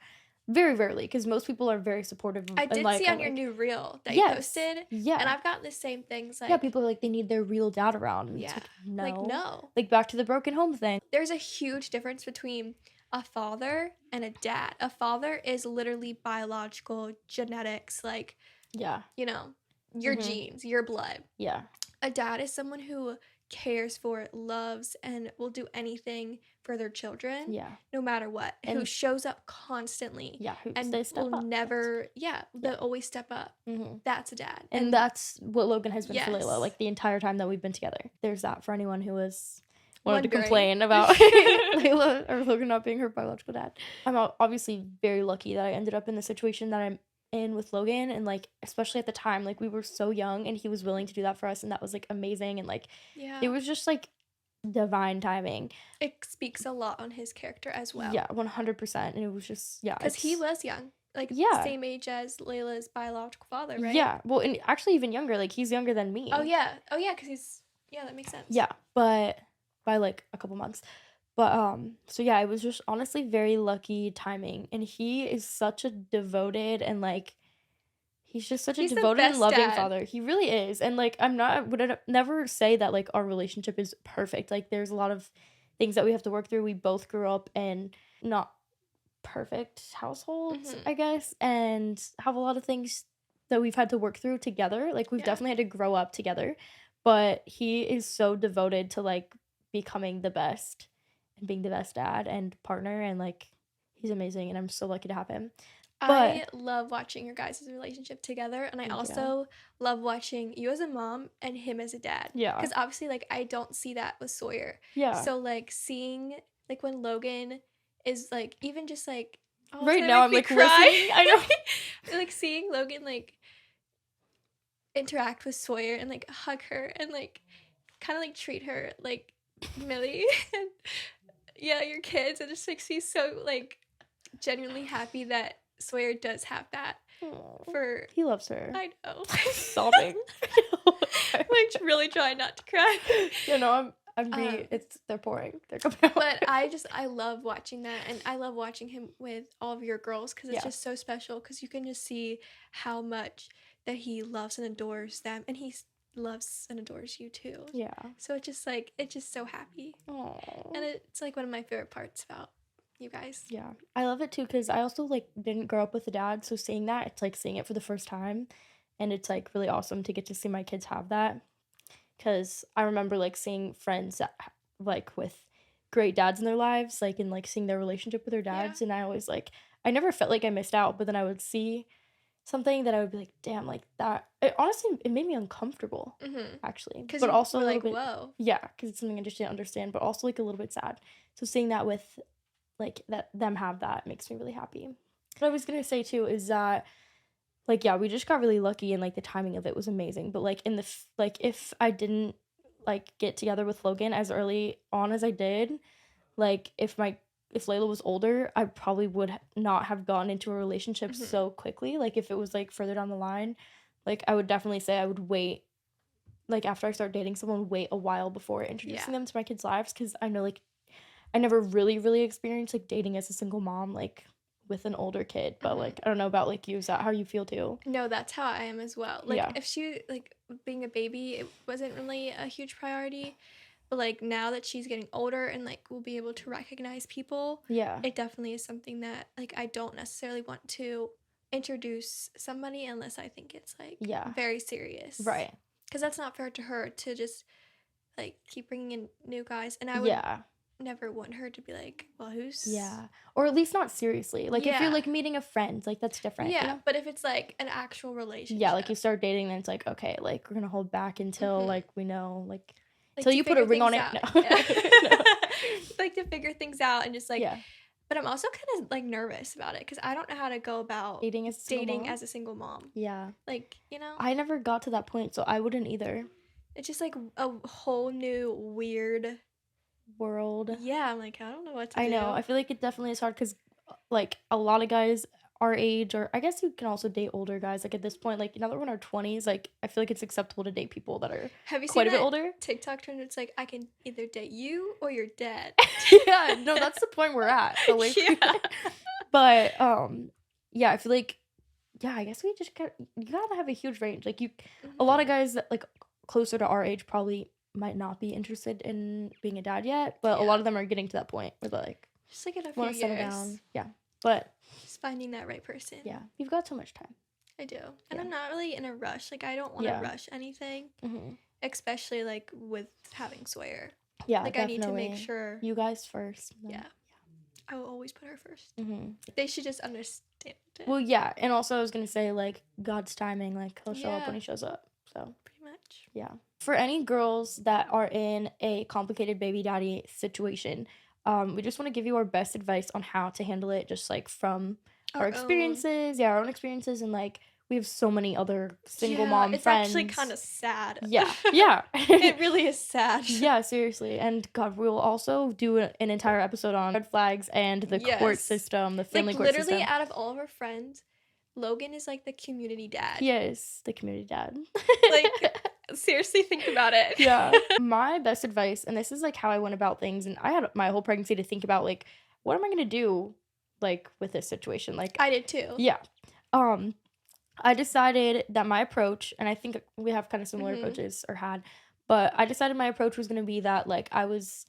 Very rarely, because most people are very supportive. I did see on your new reel that you posted. Yeah. And I've gotten the same things. Like, yeah, people are like, they need their real dad around. Yeah. Like, no. Like, no. Like, back to the broken home thing. There's a huge difference between a father and a dad. A father is literally biological genetics, like, you know, your genes, your blood. Yeah. A dad is someone who cares for, loves, and will do anything for their children. Yeah. No matter what. And who shows up constantly. Yeah. And will never, they'll always step up. That's a dad. And that's what Logan has been for Layla, like the entire time that we've been together. There's that for anyone who was wanted to complain about Layla or Logan not being her biological dad. I'm obviously very lucky that I ended up in the situation that I'm in with Logan, and like especially at the time, like we were so young and he was willing to do that for us, and that was like amazing, and like it was just like divine timing. It speaks a lot on his character as well. Yeah, 100%. And it was just because he was young, like same age as Layla's biological father, right? Yeah, well, and actually even younger, like he's younger than me. Oh yeah, because he's that makes sense. Yeah, but by like a couple months. But so yeah, it was just honestly very lucky timing, and he is such a devoted and like he's just such a devoted and loving father. He really is. And like I would never say that like our relationship is perfect. Like there's a lot of things that we have to work through. We both grew up in not perfect households, I guess, and have a lot of things that we've had to work through together. Like we've definitely had to grow up together. But he is so devoted to like becoming the best. Being the best dad and partner, and like he's amazing, and I'm so lucky to have him. But I love watching your guys' relationship together, and I also love watching you as a mom and him as a dad. Yeah, because obviously like I don't see that with Sawyer. Yeah, so like seeing like when Logan is like even just like right now I'm like crying. I know. Like seeing Logan like interact with Sawyer and like hug her and like kind of like treat her like Millie and yeah, your kids, and just makes me so like genuinely happy that Sawyer does have that. Aww. For He loves her. I know. Sobbing. I'm like really trying not to cry. You know, they're pouring. They're coming out. But I love watching that, and I love watching him with all of your girls because it's just so special because you can just see how much that he loves and adores them, and he loves and adores you too. Yeah. So it's just so happy. Aww. And it's like one of my favorite parts about you guys. Yeah, I love it too because I also like didn't grow up with a dad, so seeing that, it's like seeing it for the first time, and it's like really awesome to get to see my kids have that. Because I remember like seeing friends that like with great dads in their lives, like and like seeing their relationship with their dads, and I always like I never felt like I missed out, but then I would see something that I would be like, damn, like that. It honestly it made me uncomfortable, actually, but also a little bit. Whoa. Yeah, because it's something I just didn't understand, but also like a little bit sad. So seeing that with like that them have that makes me really happy. What I was gonna say too is that like yeah, we just got really lucky and like the timing of it was amazing. But like in the like if I didn't like get together with Logan as early on as I did, like if Layla was older, I probably would not have gone into a relationship so quickly. Like if it was like further down the line, like I would definitely say I would wait. Like after I start dating someone, wait a while before introducing them to my kids' lives, because I know like I never really experienced like dating as a single mom like with an older kid, but like I don't know about like you. Is that how you feel too? No, that's how I am as well. Like if she like being a baby, it wasn't really a huge priority, but like now that she's getting older and like will be able to recognize people, it definitely is something that like I don't necessarily want to introduce somebody unless I think it's like very serious, right? Because that's not fair to her to just like keep bringing in new guys, and I would never want her to be like, well, who's or at least not seriously. Like if you're like meeting a friend, like that's different. Yeah, you know? But if it's like an actual relationship, like you start dating, then it's like okay, like we're gonna hold back until like we know like like until you put a ring on it. No. Like to figure things out and just like but I'm also kind of like nervous about it because I don't know how to go about dating as a single mom. Like, you know, I never got to that point, so I wouldn't either. It's just like a whole new weird world. I'm like, I don't know what to do. I know. I feel like it definitely is hard because like a lot of guys our age, or I guess you can also date older guys, like at this point, like now that we're in our 20s, like I feel like it's acceptable to date people that are quite a bit older. TikTok trend, it's like I can either date you or you're dead. No, that's the point we're at. So like, but I feel like I guess we just you gotta have a huge range. Like a lot of guys that like closer to our age probably might not be interested in being a dad yet, but a lot of them are getting to that point where they're like just like in a few years. Settle down. But just finding that right person. You've got so much time. I do. And I'm not really in a rush. Like I don't want to rush anything. Especially like with having Sawyer. Like definitely. I need to make sure you guys first. I will always put her first. They should just understand it. Well, and also I was gonna say like God's timing, like he'll show up when he shows up. So pretty much. For any girls that are in a complicated baby daddy situation, we just want to give you our best advice on how to handle it, just like from our experiences, our own experiences, and like we have so many other single mom it's friends. It's actually kind of sad. It really is sad. Seriously. And God, we'll also do an entire episode on red flags and the court system, the family court system. Literally, out of all of our friends, Logan is like the community dad. Yes, the community dad. Like, seriously, think about it. My best advice, and this is like how I went about things, and I had my whole pregnancy to think about like, what am I gonna do like with this situation? Like I did too. I decided that my approach, and I think we have kind of similar approaches or had, but I decided my approach was gonna be that like I was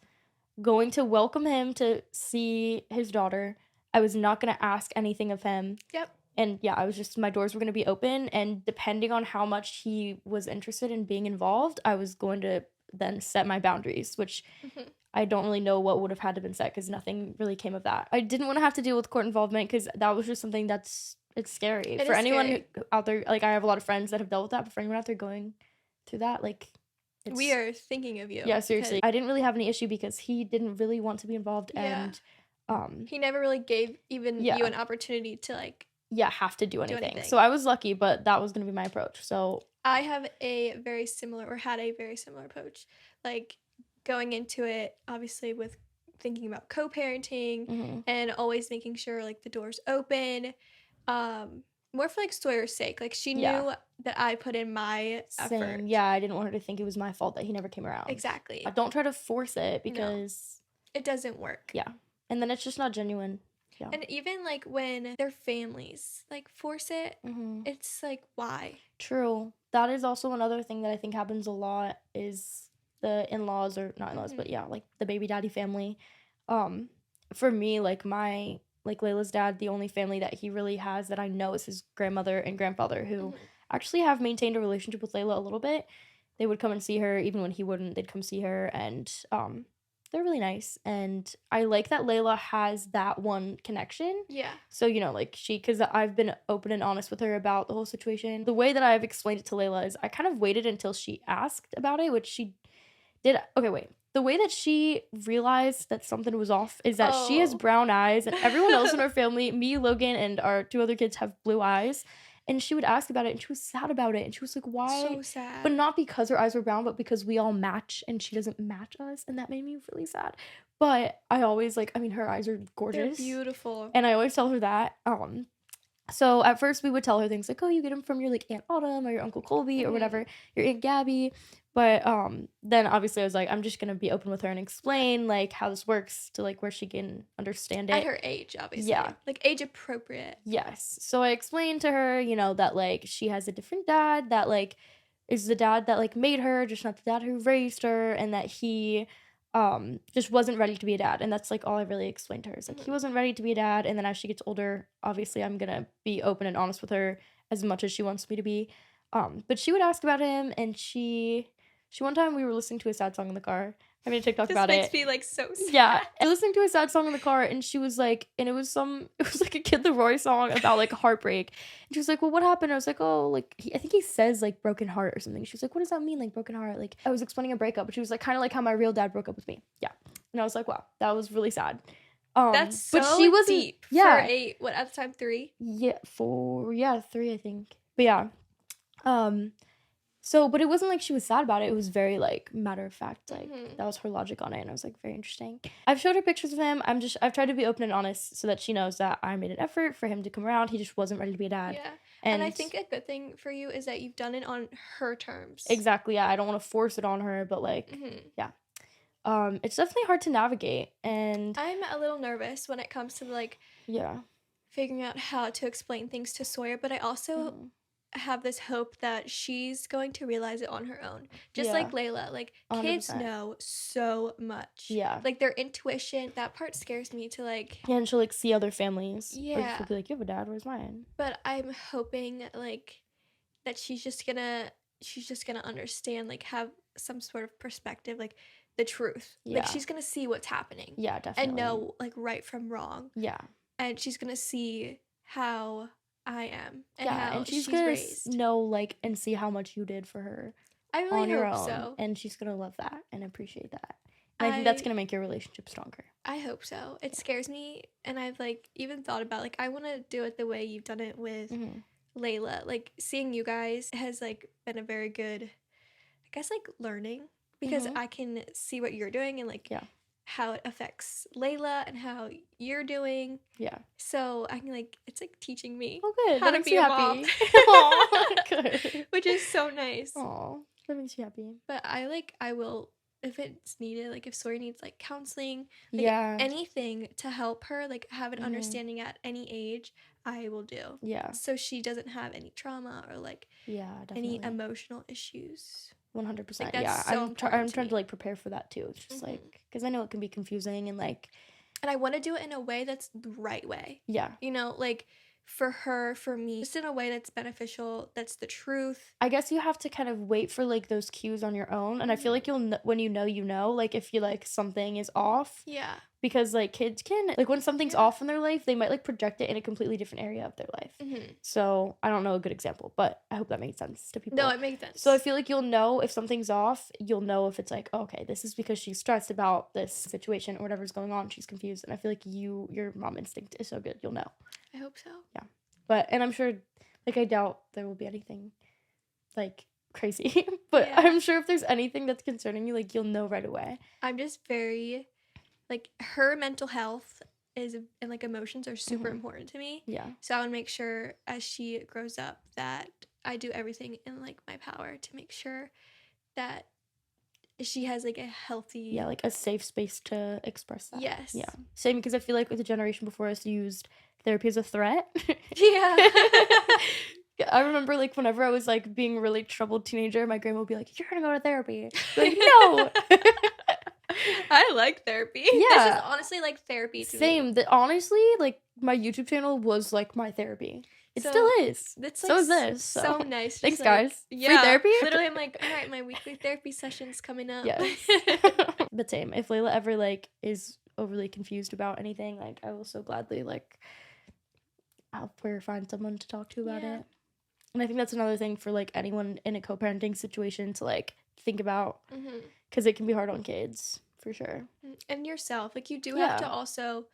going to welcome him to see his daughter. I was not gonna ask anything of him. And I was just, my doors were going to be open, and depending on how much he was interested in being involved, I was going to then set my boundaries, which I don't really know what would have had to been set because nothing really came of that. I didn't want to have to deal with court involvement because that was just something it's scary. For anyone out there, like I have a lot of friends that have dealt with that, but for anyone out there going through that, like we are thinking of you. Yeah, seriously. I didn't really have any issue because he didn't really want to be involved, and he never really gave even you an opportunity to like have to do anything. So I was lucky, but that was going to be my approach. So I have a very similar, or had a very similar approach. Like, going into it, obviously, with thinking about co-parenting and always making sure, like, the door's open. More for, like, Sawyer's sake. Like, she knew that I put in my effort. Same. Yeah, I didn't want her to think it was my fault that he never came around. Exactly. Don't try to force it because... No, it doesn't work. Yeah. And then it's just not genuine. Yeah. And even, like, when their families, like, force it, it's, like, why? True. That is also another thing that I think happens a lot is the in-laws, or not in-laws, but yeah, like, the baby daddy family. For me, like, Layla's dad, the only family that he really has that I know is his grandmother and grandfather, who actually have maintained a relationship with Layla a little bit. They would come and see her, even when he wouldn't, they'd come see her, and they're really nice. And I like that Layla has that one connection. Yeah. So, you know, like, because I've been open and honest with her about the whole situation. The way that I've explained it to Layla is I kind of waited until she asked about it, which she did. Okay, wait. The way that she realized that something was off is that she has brown eyes, and everyone else in our family, me, Logan, and our 2 other kids have blue eyes. And she would ask about it, and she was sad about it. And she was like, why? So sad. But not because her eyes were brown, but because we all match, and she doesn't match us. And that made me really sad. But I always, like, I mean, her eyes are gorgeous. They're beautiful. And I always tell her that. So at first we would tell her things like, oh, you get them from your, like, Aunt Autumn or your Uncle Colby or whatever, your Aunt Gabby. But then obviously I was like, I'm just going to be open with her and explain, like, how this works to, like, where she can understand it. At her age, obviously. Yeah. Like, age appropriate. Yes. So I explained to her, you know, that, like, she has a different dad that, like, is the dad that, like, made her, just not the dad who raised her, and that he just wasn't ready to be a dad. And that's, like, all I really explained to her. Is like, he wasn't ready to be a dad, and then as she gets older, obviously I'm gonna be open and honest with her as much as she wants me to be. But she would ask about him, and she one time we were listening to a sad song in the car. I made a TikTok about it. This makes me, like, so sad. Yeah, and listening to a sad song in the car, and she was like, and it was like a Kid Leroy song about, like, heartbreak. And she was like, well, what happened? I was like, oh, like, I think he says, like, broken heart or something. She was like, what does that mean, like, broken heart? Like, I was explaining a breakup, but she was like, kind of like how my real dad broke up with me. Yeah. And I was like, wow, that was really sad. That's so but she wasn't, deep for at the time, 3? Yeah, 3, I think. But yeah. So, but it wasn't like she was sad about it. It was very, like, matter of fact. Like, that was her logic on it. And I was like, very interesting. I've showed her pictures of him. I've tried to be open and honest so that she knows that I made an effort for him to come around. He just wasn't ready to be a dad. Yeah. And I think a good thing for you is that you've done it on her terms. Exactly. Yeah. I don't want to force it on her, but, like, yeah. It's definitely hard to navigate. And I'm a little nervous when it comes to, like, figuring out how to explain things to Sawyer, but I also have this hope that she's going to realize it on her own. Just like Layla. Like, 100%. Kids know so much. Yeah. Like, their intuition, that part scares me to, like... Yeah, and she'll, like, see other families. Yeah. Or she'll be like, you have a dad, where's mine? But I'm hoping, like, that she's just gonna understand, like, have some sort of perspective, like, the truth. Yeah. Like, she's gonna see what's happening. Yeah, definitely. And know, like, right from wrong. Yeah. And she's gonna see how I am and how and she's gonna raised. Know, like, and see how much you did for her. I really on your hope own, so. And she's gonna love that and appreciate that. And I think that's gonna make your relationship stronger. I hope so. It scares me, and I've, like, even thought about, like, I want to do it the way you've done it with Layla. Like, seeing you guys has, like, been a very good, I guess, like, learning, because I can see what you're doing and, like, how it affects Layla and how you're doing. Yeah. So I can, like, it's like teaching me how to be a mom. Aww, good. Which is so nice. Aw, that makes you happy. But I will, if it's needed, like, if Sawyer needs, like, counseling, like, anything to help her, like, have an understanding at any age, I will do. Yeah. So she doesn't have any trauma or, like, any emotional issues. 100%. Like, yeah, so I'm trying to, like, prepare for that too. It's just like, because I know it can be confusing and, like, and I want to do it in a way that's the right way. Yeah. You know, like, for her, for me, just in a way that's beneficial, that's the truth. I guess you have to kind of wait for, like, those cues on your own. And I feel like when you know, like, if you, like, something is off. Yeah. Because, like, kids can, like, when something's off in their life, they might, like, project it in a completely different area of their life. So I don't know a good example, but I hope that makes sense to people. No, it makes sense. So I feel like you'll know if something's off. You'll know if it's like, oh, okay, this is because she's stressed about this situation or whatever's going on. She's confused. And I feel like your mom instinct is so good. You'll know. I hope so. Yeah. And I'm sure, like, I doubt there will be anything, like, crazy. But Yeah. I'm sure if there's anything that's concerning you, like, you'll know right away. I'm just very, like, her mental health and like emotions are super important to me. Yeah. So I would make sure as she grows up that I do everything in like my power to make sure that she has like a healthy. Yeah, like a safe space to express that. Yes. Yeah. Same, because I feel like the generation before us used therapy as a threat. Yeah. I remember, like, whenever I was, like, being a really troubled teenager, my grandma would be like, you're gonna go to therapy. Like, no. I like therapy. Yeah. This is honestly like therapy to me. Same. That honestly, like, my YouTube channel was like my therapy. It So, still is. That's So like is this. so nice. Thanks, Just, like, guys. Free therapy? Literally, I'm like, all right, my weekly therapy session's coming up. Yes. But same. If Layla ever, like, is overly confused about anything, like, I will so gladly, like, help her find someone to talk to about Yeah. it. And I think that's another thing for, like, anyone in a co-parenting situation to, like, think about. Because it can be hard on kids, for sure. And yourself. Like, you do Yeah. have to also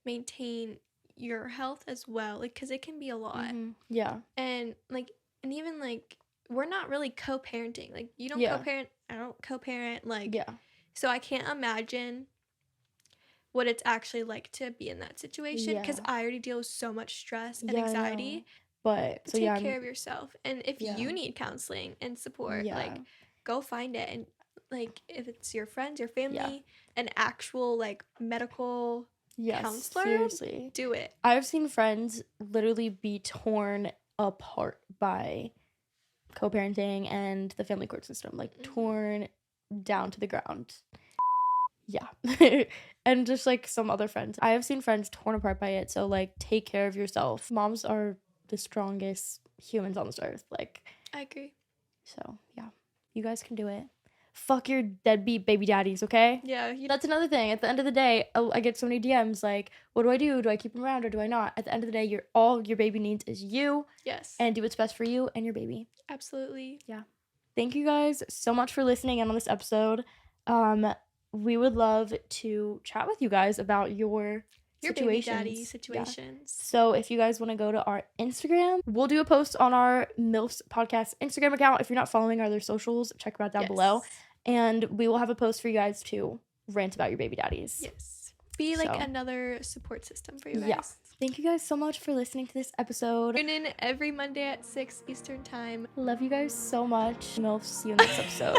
maintain your health as well. Like, because it can be a lot. Yeah. And, like, and even, like, we're not really co-parenting. Like, you don't Yeah. co-parent. I don't co-parent. Like, Yeah. so I can't imagine what it's actually like to be in that situation. Because Yeah. I already deal with so much stress and Yeah, I anxiety. know. But, so Take yeah. care of yourself. And if Yeah. you need counseling and support, Yeah. like, go find it. And, like, if it's your friends, your family, an actual, like, medical Yes, counselor, seriously. do it. I've seen friends literally be torn apart by co-parenting and the family court system, like torn down to the ground. Yeah. And just like some other friends. I have seen friends torn apart by it. So like take care of yourself. Moms are the strongest humans on this earth. Like, I agree. so yeah, you guys can do it. Fuck your deadbeat baby daddies, okay? Yeah. That's another thing. At the end of the day, I get so many DMs like, what do I do? Do I keep him around or do I not? At the end of the day, all your baby needs is you. Yes. And do what's best for you and your baby. Absolutely. Thank you guys so much for listening in on this episode. We would love to chat with you guys about your baby situations. daddy Yeah. situations. So if you guys want to go to our Instagram, we'll do a post on our MYLFS Podcast Instagram account. If you're not following our other socials, check them out down below. And we will have a post for you guys to rant about your baby daddies. Yes. Be like So. another support system for you guys. Yeah. Thank you guys so much for listening to this episode. Tune in every Monday at 6 Eastern Time. Love you guys so much. And I'll see you in the next episode.